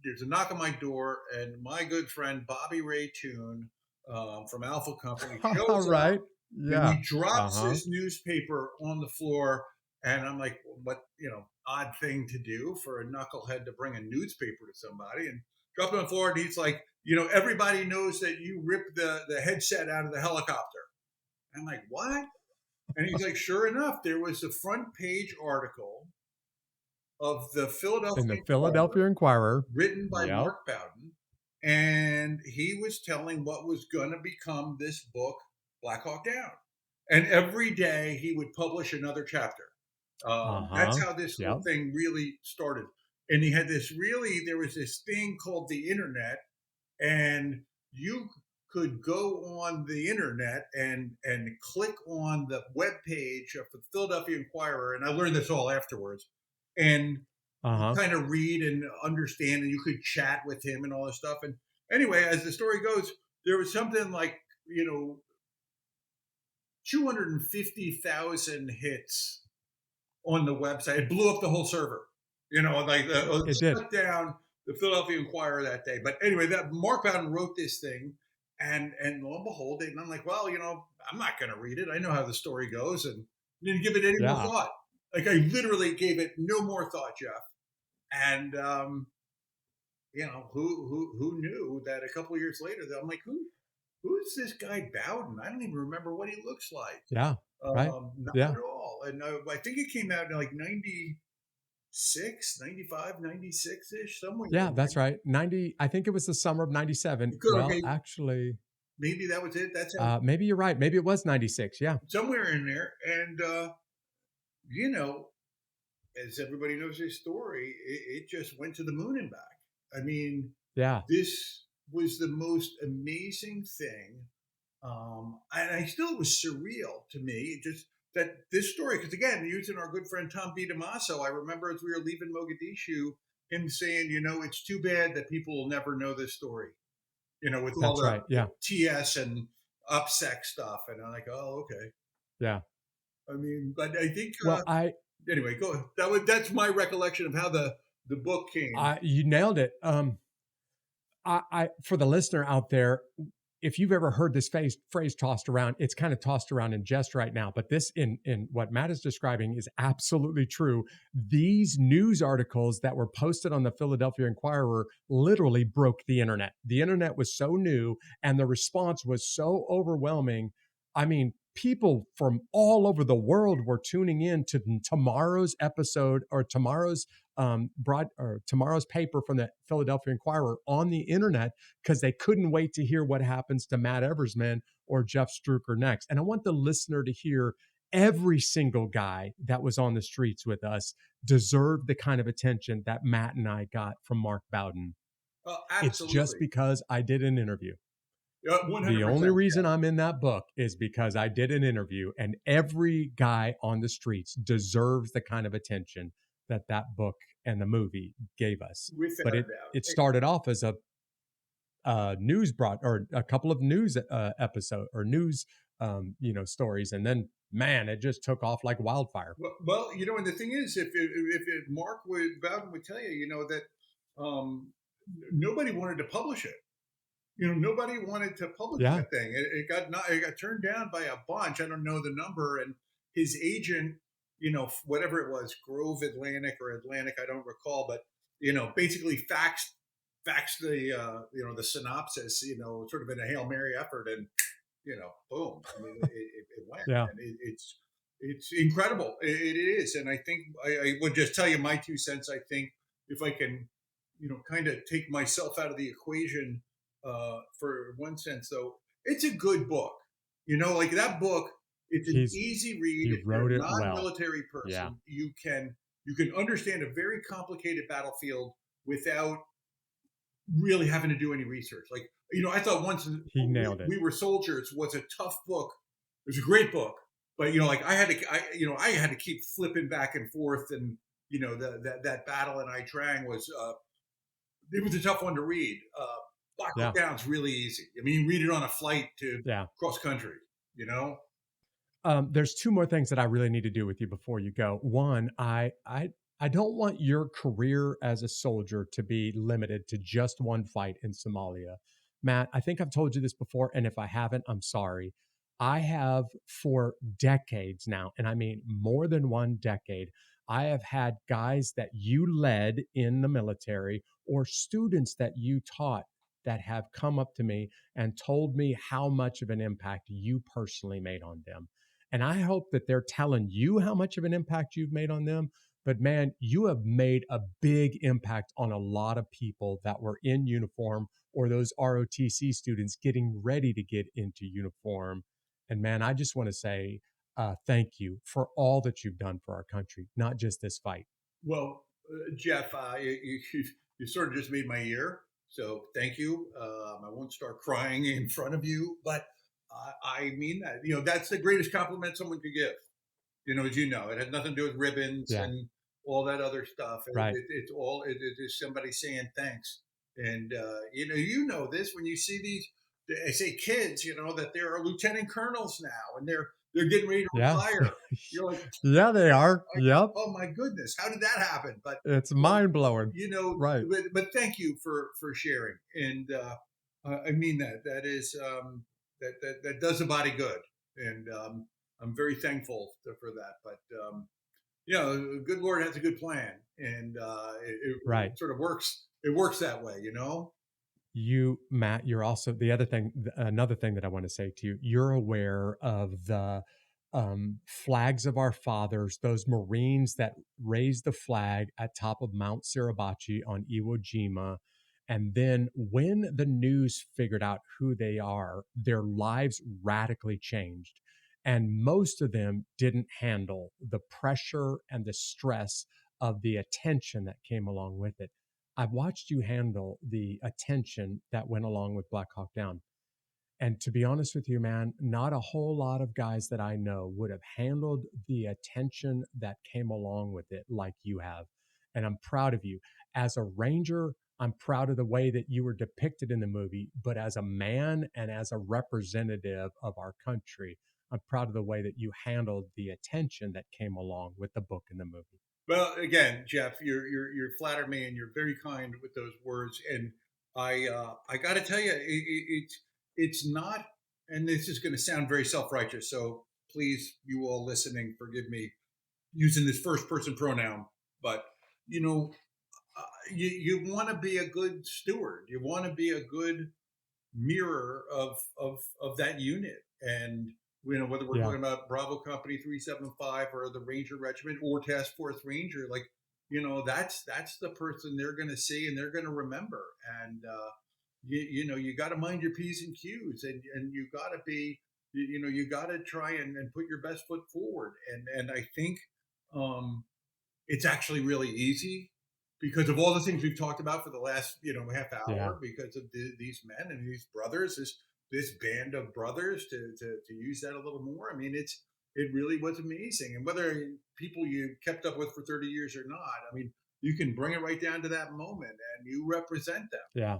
there's a knock on my door, and my good friend Bobby Ray Toon from Alpha Company
All
shows up,
right.
and
Yeah.
he drops
Uh-huh.
this newspaper on the floor. And I'm like, what, odd thing to do for a knucklehead to bring a newspaper to somebody, and drop it on the floor. And he's like, everybody knows that you ripped the headset out of the helicopter. I'm like, what? And he's like, sure enough, there was a front page article of the
In
Philadelphia
the
Inquirer
Philadelphia Inquirer.
written by
Yep.
Mark Bowden. And he was telling what was going to become this book, Black Hawk Down. And every day he would publish another chapter. That's
Uh-huh.
how this whole
Yep.
thing really started. And there was this thing called the internet, and you could go on the internet and click on the web page of the Philadelphia Inquirer. And I learned this all afterwards. And
Uh-huh.
kind of read and understand, and you could chat with him and all this stuff. And anyway, as the story goes, there was something like 250,000 hits on the website. It blew up the whole server. Like
It did.
shut down the Philadelphia Inquirer that day. But anyway, that Mark Bowden wrote this thing, and lo and behold, and I'm like, well, I'm not going to read it. I know how the story goes, and didn't give it any more
Yeah.
thought. Like I literally gave it no more thought, Jeff. And who knew that a couple of years later that I'm like, who's this guy Bowden? I don't even remember what he looks like.
Yeah. Right.
Not
Yeah.
at all. And I think it came out in like 96, 95, 96 ish, somewhere
Yeah,
in
that's right. 90, I think it was the summer of 97.
there. Good,
Well,
okay,
actually,
maybe that was it. That sounds
maybe you're right. Maybe it was 96. Yeah.
somewhere in there. And you know, as everybody knows this story, it just went to the moon and back. I mean,
Yeah.
this was the most amazing thing. And I still, it was surreal to me, just that this story, because again, using our good friend Tom B. Damaso, I remember as we were leaving Mogadishu, him saying, it's too bad that people will never know this story, with all
That's right.
the
Yeah.
TS and UPSEC stuff. And I'm like, oh, okay.
Yeah.
I mean, but I think,
Well,
anyway, go. That's my recollection of how the book came.
you nailed it. I for the listener out there, if you've ever heard this phrase tossed around, it's kind of tossed around in jest right now. But this, in what Matt is describing, is absolutely true. These news articles that were posted on the Philadelphia Inquirer literally broke the internet. The internet was so new, and the response was so overwhelming. I mean, people from all over the world were tuning in to tomorrow's episode or tomorrow's paper from the Philadelphia Inquirer on the internet because they couldn't wait to hear what happens to Matt Eversmann or Jeff Struker next. And I want the listener to hear every single guy that was on the streets with us deserved the kind of attention that Matt and I got from Mark Bowden. It's just
Absolutely.
because I did an interview.
100%.
The only reason
Yeah.
I'm in that book is because I did an interview, and every guy on the streets deserves the kind of attention that that book and the movie gave us.
Without
But
a
it
doubt.
started off as news brought or a couple of news episode or news stories, and then man, it just took off like wildfire.
Well, and the thing is, if Mark Bowden would tell you, that um, nobody wanted to publish it. Nobody wanted to publish
Yeah,
that thing. It got turned down by a bunch. I don't know the number. And his agent, whatever it was, Grove Atlantic or Atlantic, I don't recall, but basically faxed the synopsis, sort of in a Hail Mary effort, and boom. I mean, it went,
yeah,
and it's incredible. It is, and I think I would just tell you my 2 cents. I think if I can, kind of take myself out of the equation, for one sense, though, it's a good book. Like that book, it's an
he's
easy read.
he
If you're
wrote
a
it well.
non-military
Yeah,
person, you can understand a very complicated battlefield without really having to do any research. Like, I thought once
he nailed it.
we were soldiers was a tough book. It was a great book, but like I had to keep flipping back and forth, and that battle in Ai Trang was it was a tough one to read. Black Hawk
Yeah,
Down's really easy. I mean, you read it on a flight to
yeah.
cross country. You know,
There's two more things that I really need to do with you before you go. One, I don't want your career as a soldier to be limited to just one fight in Somalia. Matt, I think I've told you this before, and if I haven't, I'm sorry. I have for decades now, and I mean more than one decade, I have had guys that you led in the military or students that you taught that have come up to me and told me how much of an impact you personally made on them. And I hope that they're telling you how much of an impact you've made on them. But man, you have made a big impact on a lot of people that were in uniform or those ROTC students getting ready to get into uniform. And man, I just want to say thank you for all that you've done for our country, not just this fight.
well, Jeff, you sort of just made my year. So thank you. I won't start crying in front of you, but I mean that. That's the greatest compliment someone could give. As you know, it had nothing to do with ribbons
Yeah,
and all that other stuff.
right.
It is somebody saying thanks. And this when you see these. I say kids, that there are lieutenant colonels now, and they're getting ready to
Yeah.
retire. You're like,
Yeah, they are. Yep.
oh my goodness, how did that happen? But
It's
um,
mind blowing. Right.
but thank you for sharing, and I mean that. That is that does a body good, and I'm very thankful for that. But the good Lord has a good plan, and
Right.
it sort of works. It works that way.
Matt, you're also the other thing, another thing that I want to say to you, you're aware of the flags of our fathers, those Marines that raised the flag at top of Mount Suribachi on Iwo Jima. And then when the news figured out who they are, their lives radically changed. And most of them didn't handle the pressure and the stress of the attention that came along with it. I've watched you handle the attention that went along with Black Hawk Down. And to be honest with you, man, not a whole lot of guys that I know would have handled the attention that came along with it like you have. And I'm proud of you. As a Ranger, I'm proud of the way that you were depicted in the movie. But as a man and as a representative of our country, I'm proud of the way that you handled the attention that came along with the book and the movie.
Well, again, Jeff, you're flatter me, and you're very kind with those words, and I got to tell you, it's not, and this is going to sound very self righteous. So please, you all listening, forgive me using this first person pronoun, but you know, you want to be a good steward. You want to be a good mirror of that unit. And whether we're
Yeah.
talking about Bravo Company 375 or the Ranger Regiment or Task Force Ranger, like that's the person they're going to see and they're going to remember. And you got to mind your p's and q's, and you got to be you got to try and put your best foot forward. And I think um, it's actually really easy because of all the things we've talked about for the last half
Yeah.
hour, because of these men and these brothers, this band of brothers, to use that a little more. I mean, it really was amazing. And whether people you kept up with for 30 years or not, I mean, you can bring it right down to that moment and you represent them.
Yeah.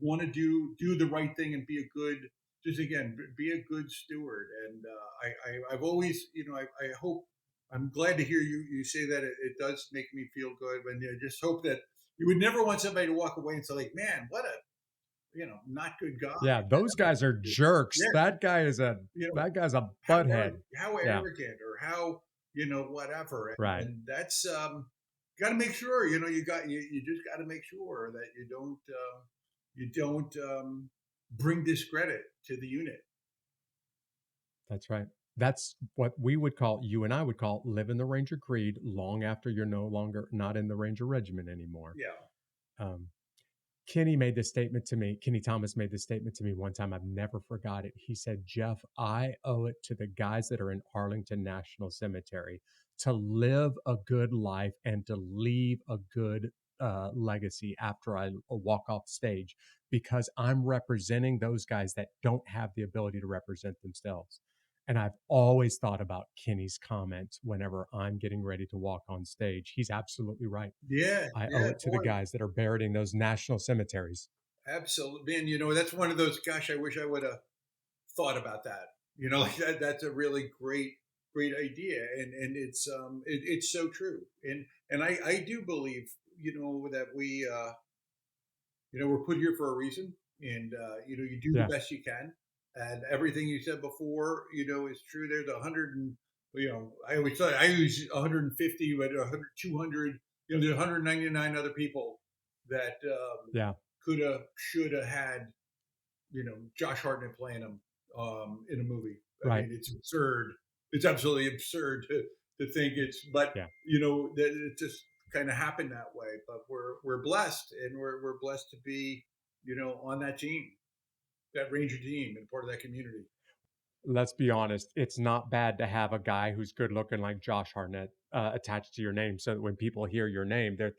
Want to do the right thing and be a good, just again, be a good steward. And I've always, I hope, I'm glad to hear you say that. It does make me feel good. And I just hope that you would never want somebody to walk away and say, like, man, what a not good guy.
Yeah. Those guys are jerks.
Yeah, you know,
That guy's a
how
butthead.
how
Yeah.
arrogant, or how whatever.
Right.
And that's got to make sure you just got to make sure that you don't bring discredit to the unit.
That's right. That's what we would call, you and I would call, living the Ranger Creed long after you're no longer not in the Ranger Regiment anymore.
Yeah.
Um, Kenny Thomas made this statement to me one time. I've never forgot it. He said, Jeff, I owe it to the guys that are in Arlington National Cemetery to live a good life and to leave a good legacy after I walk off stage, because I'm representing those guys that don't have the ability to represent themselves. And I've always thought about Kenny's comments whenever I'm getting ready to walk on stage. He's absolutely right.
Yeah,
I owe
yeah,
it to the
boy,
guys that are buried in those national cemeteries.
absolutely. And that's one of those. Gosh, I wish I would have thought about that. Like that. That's a really great idea, and it's so true. And I do believe that we're put here for a reason, and you do the
Yeah,
best you can, and everything you said before is true. There's 100 and I always say I use 150, but 100, 200. There's 199 other people that
yeah,
could have, should have had Josh Hartnett playing him in a movie. I
right.
mean, it's absurd. It's absolutely absurd to think it's, but
Yeah.
that it just kind of happened that way. But we're blessed, and we're blessed to be on that team, that Ranger team, and part of that community.
Let's be honest. It's not bad to have a guy who's good looking like Josh Hartnett attached to your name, so that when people hear your name, they're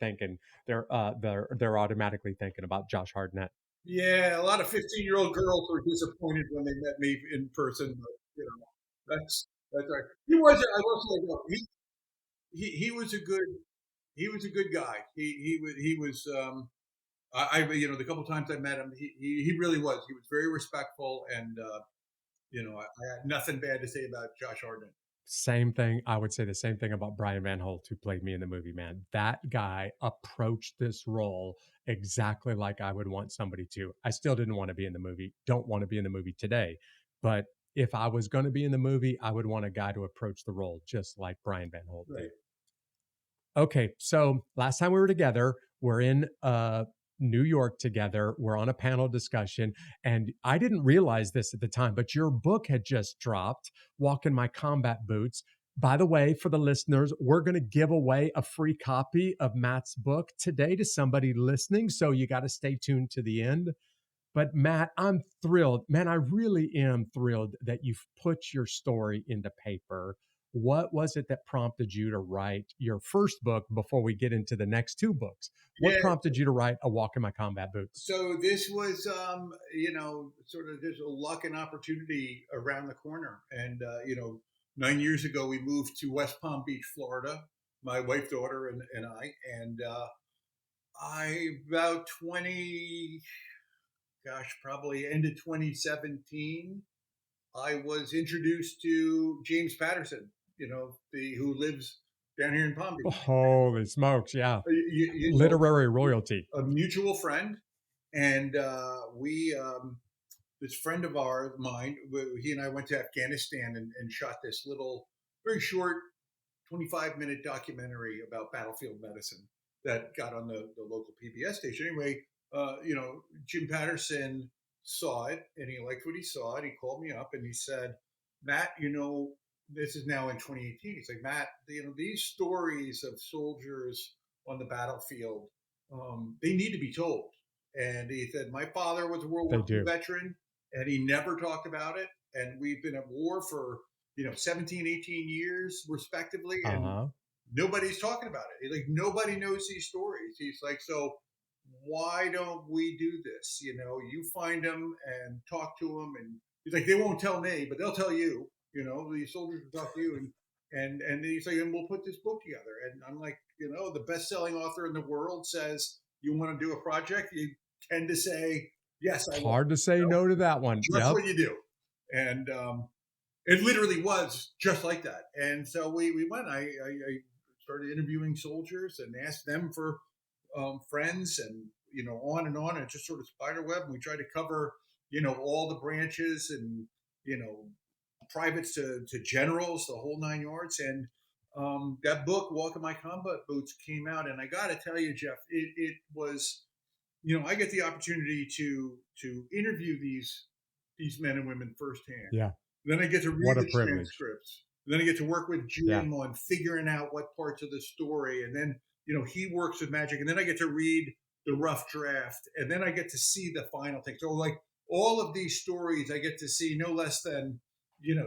automatically thinking about Josh Hartnett.
Yeah, a lot of 15-year-old girls were disappointed when they met me in person, but that's right. He was. I will say, no, he was a good guy. He was. The couple times I met him, he really was. He was very respectful, and I had nothing bad to say about Josh Hartnett.
Same thing. I would say the same thing about Brian Van Holt, who played me in the movie, man. That guy approached this role exactly like I would want somebody to. I still didn't want to be in the movie, don't want to be in the movie today. But if I was going to be in the movie, I would want a guy to approach the role just like Brian Van Holt did.
Right.
Okay, so last time we were together, we're in New York together. We're on a panel discussion, and I didn't realize this at the time, but your book had just dropped, Walk in My Combat Boots. By the way, for the listeners, we're going to give away a free copy of Matt's book today to somebody listening, so you got to stay tuned to the end. But Matt, I'm thrilled. Man, I really am thrilled that you've put your story into paper. What was it that prompted you to write your first book before we get into the next two books? What
Yeah.
prompted you to write A Walk in My Combat Boots?
So this was, sort of just a luck and opportunity around the corner. And 9 years ago, we moved to West Palm Beach, Florida. My wife, daughter, and I. And I about 20, gosh, probably end of 2017, I was introduced to James Patterson, who lives down here in Palm Beach.
Holy smokes, yeah.
You know,
Literary royalty.
a mutual friend. And we this friend of ours, mine, he and I went to Afghanistan and shot this little, very short 25-minute documentary about battlefield medicine that got on the local PBS station. Anyway, Jim Patterson saw it and he liked what he saw. And he called me up and he said, Matt, this is now in 2018. He's like, Matt, these stories of soldiers on the battlefield, they need to be told. And he said, my father was a World
They
War II
do.
veteran and he never talked about it. And we've been at war for 17, 18 years respectively, and
Uh-huh.
nobody's talking about it. Like, nobody knows these stories. He's like, so why don't we do this? You find them and talk to them, and he's like, they won't tell me, but they'll tell you. These soldiers will talk to you, and he's like, and we'll put this book together. And I'm like, the best-selling author in the world says you want to do a project, you tend to say yes, I
It's
will.
hard to say no to that one.
That's
Yep.
what you do. And it literally was just like that. And so we went. I started interviewing soldiers and asked them for friends, and on and on. And it just sort of spider web. And we tried to cover all the branches, and you know privates to generals, the whole nine yards. And that book, Walk in My Combat Boots, came out, and I got to tell you, Jeff, it was, I get the opportunity to interview these men and women firsthand.
Yeah.
Then I get to read
What a
the
privilege.
transcripts. Then I get to work with
Yeah.
Jim on figuring out what parts of the story, and then he works with magic, and then I get to read the rough draft, and then I get to see the final thing. So, like, all of these stories, I get to see no less than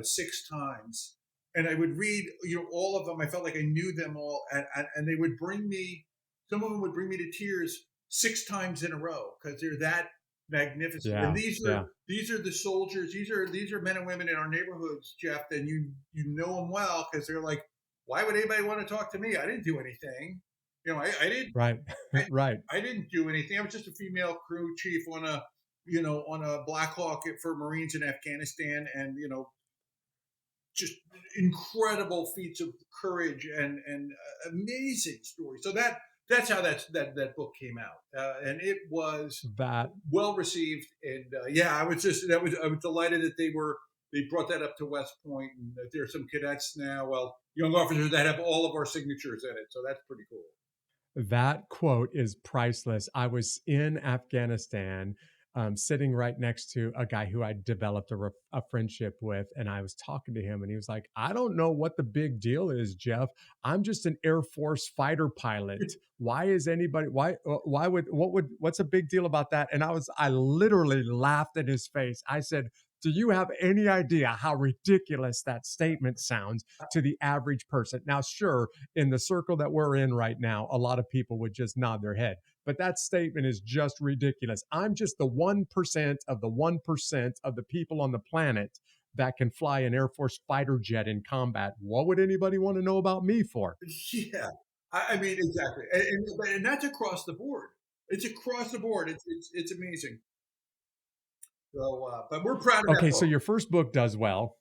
six times, and I would read all of them. I felt like I knew them all, and they would bring me. Some of them would bring me to tears six times in a row because they're that magnificent. And
Yeah. Yeah.
these are the soldiers. These are men and women in our neighborhoods, Jeff. And you know them well because they're like, why would anybody want to talk to me? I didn't do anything. I didn't.
Right.
I,
Right.
I didn't do anything. I was just a female crew chief on a Black Hawk for Marines in Afghanistan, and just incredible feats of courage and amazing stories. So that's how that book came out, and it was
That
well received. And yeah, I was delighted that they brought that up to West Point, and that there's some cadets now, well, young officers that have all of our signatures in it. So that's pretty cool.
That quote is priceless. I was in Afghanistan, sitting right next to a guy who I developed a friendship with, and I was talking to him, and he was like, "I don't know what the big deal is, Jeff. I'm just an Air Force fighter pilot. Why is anybody? Why would what's a big deal about that?" And I literally laughed in his face. I said, "Do you have any idea how ridiculous that statement sounds to the average person?" Now, sure, in the circle that we're in right now, a lot of people would just nod their head. But that statement is just ridiculous. I'm just the 1% of the 1% of the people on the planet that can fly an Air Force fighter jet in combat. What would anybody want to know about me for?
Yeah, I mean, exactly, and that's across the board. It's across the board. It's amazing. So, but we're proud of that
Okay, so
book.
your first book does well.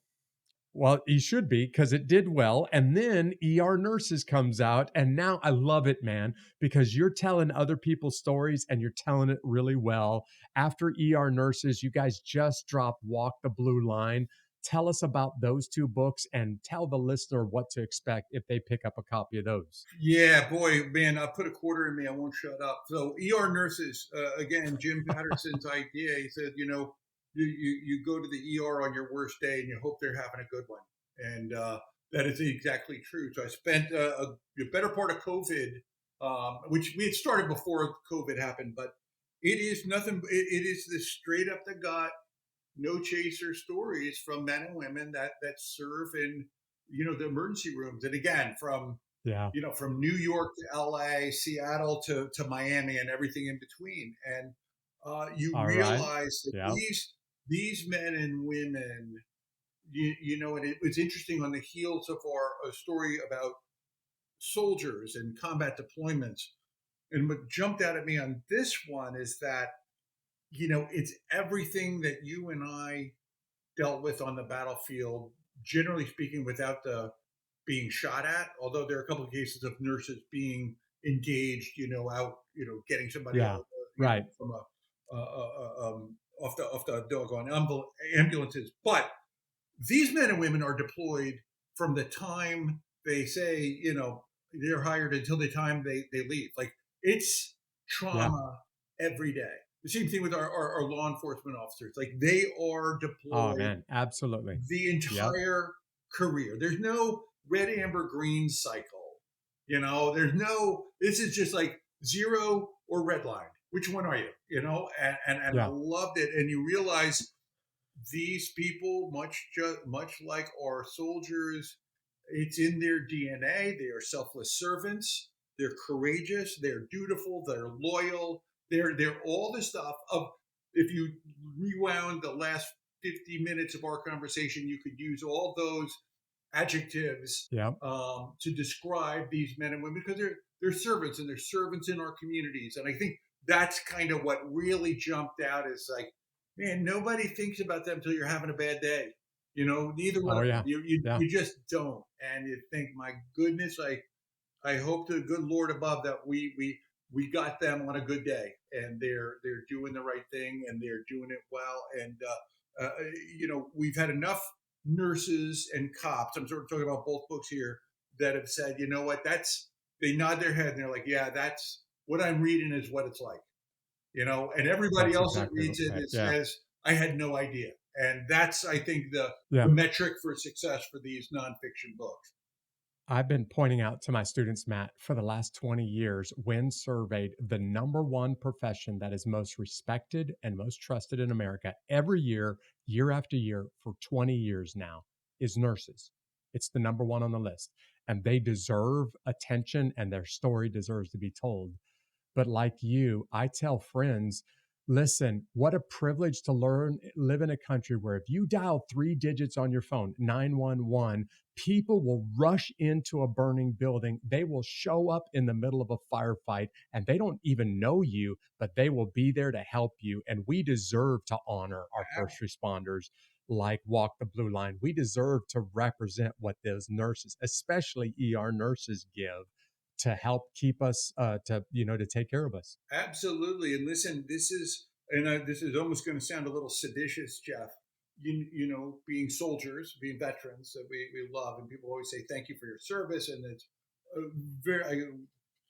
Well, you should be because it did well. And then ER Nurses comes out. And now I love it, man, because you're telling other people's stories and you're telling it really well. After ER Nurses, you guys just dropped Walk the Blue Line. Tell us about those two books and tell the listener what to expect if they pick up a copy of those.
Yeah, boy, man, I put a quarter in me. I won't shut up. So, ER Nurses, again, Jim Patterson's idea. He said, you go to the ER on your worst day and you hope they're having a good one. And that is exactly true. So I spent a better part of COVID, which we had started before COVID happened, but it is nothing. It is the straight up the gut, no chaser stories from men and women that serve in the emergency rooms. And again,
Yeah.
from New York to LA, Seattle to Miami, and everything in between. And you
All right.
realize that
Yeah.
these men and women, and it was interesting on the heels of a story about soldiers and combat deployments. And what jumped out at me on this one is that, it's everything that you and I dealt with on the battlefield, generally speaking, without the being shot at. Although there are a couple of cases of nurses being engaged, out, getting somebody out,
Yeah. Right.
from off the doggone ambulances. But these men and women are deployed from the time they say, they're hired until the time they leave. Like, it's
Yeah.
trauma every day. The same thing with our law enforcement officers. Like, they are
Oh
deployed
man, absolutely.
the
Yep.
entire career. There's no red, amber, green cycle. There's no, this is just like zero or red line. Which one are you? And I
Yeah.
loved it. And you realize these people, much like our soldiers, it's in their DNA. They are selfless servants. They're courageous. They're dutiful. They're loyal. They're all the stuff of. If you rewound the last 50 minutes of our conversation, you could use all those adjectives
Yep.
to describe these men and women, because they're servants, and they're servants in our communities. And I think that's kind of what really jumped out, is like, man, nobody thinks about them until you're having a bad day. Neither one
Oh
of them.
yeah. Yeah.
You just don't, and you think, my goodness, I hope to the good Lord above that we got them on a good day, and they're doing the right thing, and they're doing it well. And we've had enough nurses and cops. I'm sort of talking about both books here, that have said, you know what, that's, they nod their head and they're like, yeah, that's what I'm reading is what it's like. And everybody
That's
else that
exactly
reads it,
right.
it
Yeah.
says, I had no idea. And that's, I think, the
Yeah.
metric for success for these nonfiction books.
I've been pointing out to my students, Matt, for the last 20 years, when surveyed, the number one profession that is most respected and most trusted in America every year, year after year, for 20 years now, is nurses. It's the number one on the list. And they deserve attention, and their story deserves to be told. But like you, I tell friends, listen, what a privilege to live in a country where if you dial 3 digits on your phone, 911, people will rush into a burning building. They will show up in the middle of a firefight, and they don't even know you, but they will be there to help you. And we deserve to honor our first responders like Walk the Blue Line. We deserve to represent what those nurses, especially ER nurses, give to help keep us to take care of us.
Absolutely. And listen, this is almost going to sound a little seditious, Jeff. Being soldiers, being veterans that we love, and people always say thank you for your service, and it's very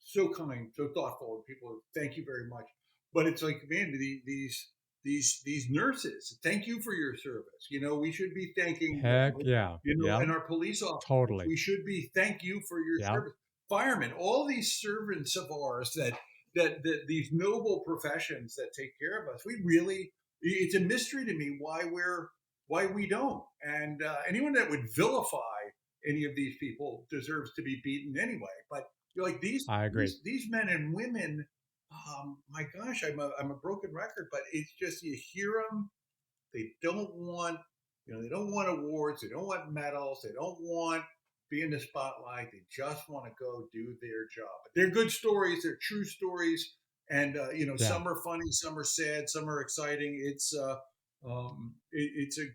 so kind, so thoughtful, and people thank you very much. But it's like, man, these nurses, thank you for your service. We should be thanking
Heck
them.
yeah. Yep.
And our police officers,
Totally.
we should be thank you for your
Yep.
service. Firemen, all these servants of ours that these noble professions that take care of us, we really, it's a mystery to me why we don't. And anyone that would vilify any of these people deserves to be beaten anyway. But you're like,
I agree.
these men and women. My gosh, I'm a broken record, but it's just, you hear them. They don't want, they don't want awards. They don't want medals. They don't want be in the spotlight. They just want to go do their job. But they're good stories. They're true stories, and
Yeah.
some are funny, some are sad, some are exciting. It's a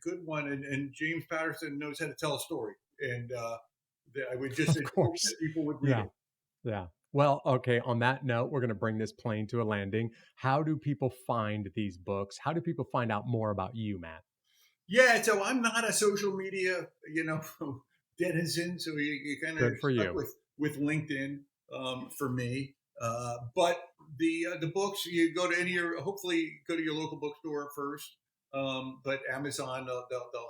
good one, and James Patterson knows how to tell a story, and I would just
Of
hope that
course.
people would read
Yeah.
it.
Yeah. Well, okay. On that note, we're going to bring this plane to a landing. How do people find these books? How do people find out more about you, Matt?
Yeah, so I'm not a social media, denizen. So you kind of
Good for
stuck
you.
with LinkedIn for me. But the books, you go to hopefully go to your local bookstore first. But Amazon, they'll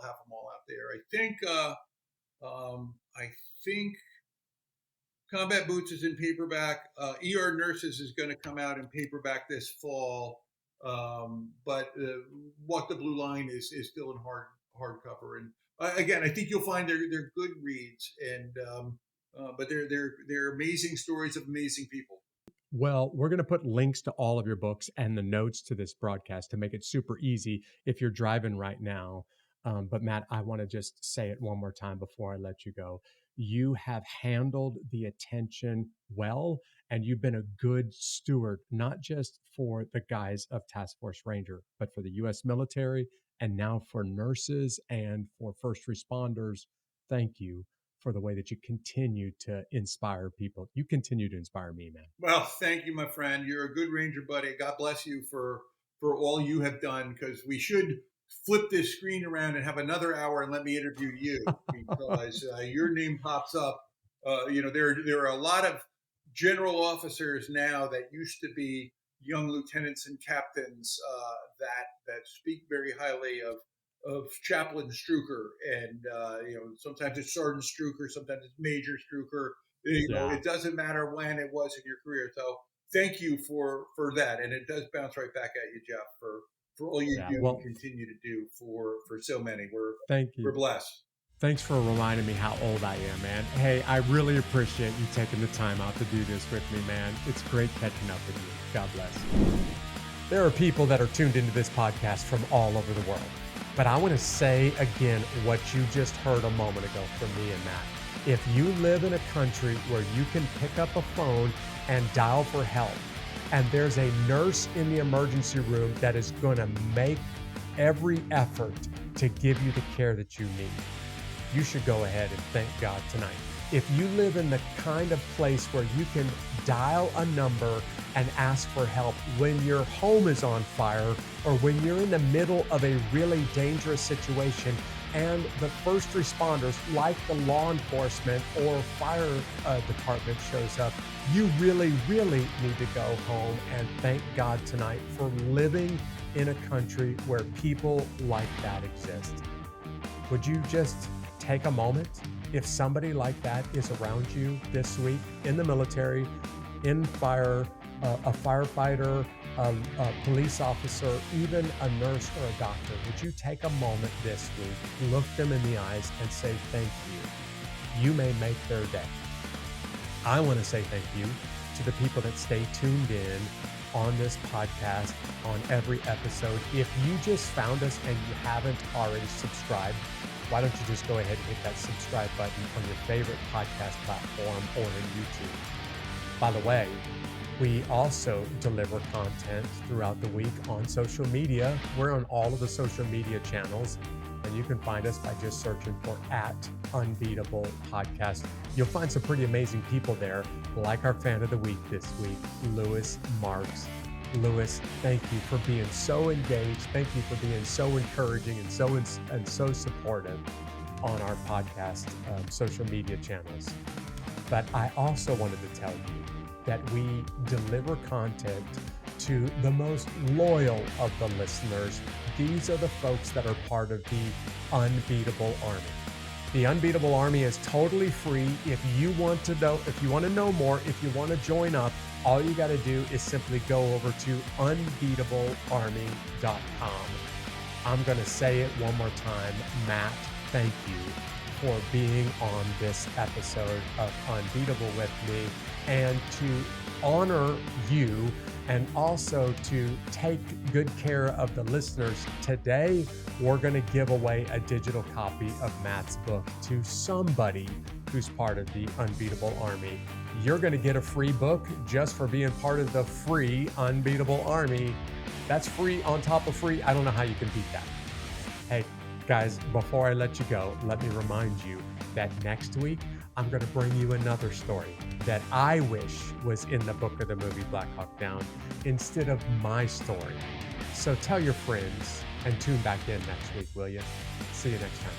have them all out there. I think Combat Boots is in paperback. ER Nurses is going to come out in paperback this fall. But Walk the Blue Line is still in hardcover. And again, I think you'll find they're good reads, and but they're amazing stories of amazing people.
Well, we're going to put links to all of your books and the notes to this broadcast to make it super easy if you're driving right now. But Matt, I want to just say it one more time before I let you go. You have handled the attention well, and you've been a good steward, not just for the guys of Task Force Ranger, but for the U.S. military and now for nurses and for first responders. Thank you for the way that you continue to inspire people. You continue to inspire me, man.
Well, thank you, my friend. You're a good ranger, buddy. God bless you for for all you have done, because we should flip this screen around and have another hour and let me interview you, because your name pops up. There are a lot of general officers now that used to be young lieutenants and captains that speak very highly of Chaplain Strucker, and sometimes it's Sergeant Strucker, sometimes it's Major Strucker.
Yeah.
It doesn't matter when it was in your career. So thank you for that, and it does bounce right back at you, Jeff, for all you
Yeah.
do and
Well,
continue to do for so many.
thank
We're
you.
blessed.
Thanks for reminding me how old I am, man. Hey, I really appreciate you taking the time out to do this with me, man. It's great catching up with you. God bless. There are people that are tuned into this podcast from all over the world. But I want to say again what you just heard a moment ago from me and Matt. If you live in a country where you can pick up a phone and dial for help, and there's a nurse in the emergency room that is going to make every effort to give you the care that you need, you should go ahead and thank God tonight. If you live in the kind of place where you can dial a number and ask for help when your home is on fire or when you're in the middle of a really dangerous situation, and the first responders like the law enforcement or fire department shows up, you really, really need to go home and thank God tonight for living in a country where people like that exist. Would you just take a moment? If somebody like that is around you this week in the military, in fire, a firefighter, a police officer, even a nurse or a doctor, would you take a moment this week, look them in the eyes and say thank you? You may make their day. I want to say thank you to the people that stay tuned in on this podcast, on every episode. If you just found us and you haven't already subscribed, why don't you just go ahead and hit that subscribe button on your favorite podcast platform or on YouTube. By the way, we also deliver content throughout the week on social media. We're on all of the social media channels, and you can find us by just searching for @Unbeatable Podcast. You'll find some pretty amazing people there, like our fan of the week this week, Lewis Marks. Lewis, thank you for being so engaged. Thank you for being so encouraging and so supportive on our podcast social media channels. But I also wanted to tell you that we deliver content to the most loyal of the listeners. These are the folks that are part of the Unbeatable Army. The Unbeatable Army is totally free. If you want to know more, if you want to join up, all you got to do is simply go over to unbeatablearmy.com. I'm going to say it one more time. Matt, thank you for being on this episode of Unbeatable with me, and to honor you and also to take good care of the listeners. Today, we're going to give away a digital copy of Matt's book to somebody who's part of the Unbeatable Army. You're going to get a free book just for being part of the free Unbeatable Army. That's free on top of free. I don't know how you can beat that. Hey, guys, before I let you go, let me remind you that next week, I'm going to bring you another story that I wish was in the book or the movie Black Hawk Down instead of my story. So tell your friends and tune back in next week, will you? See you next time.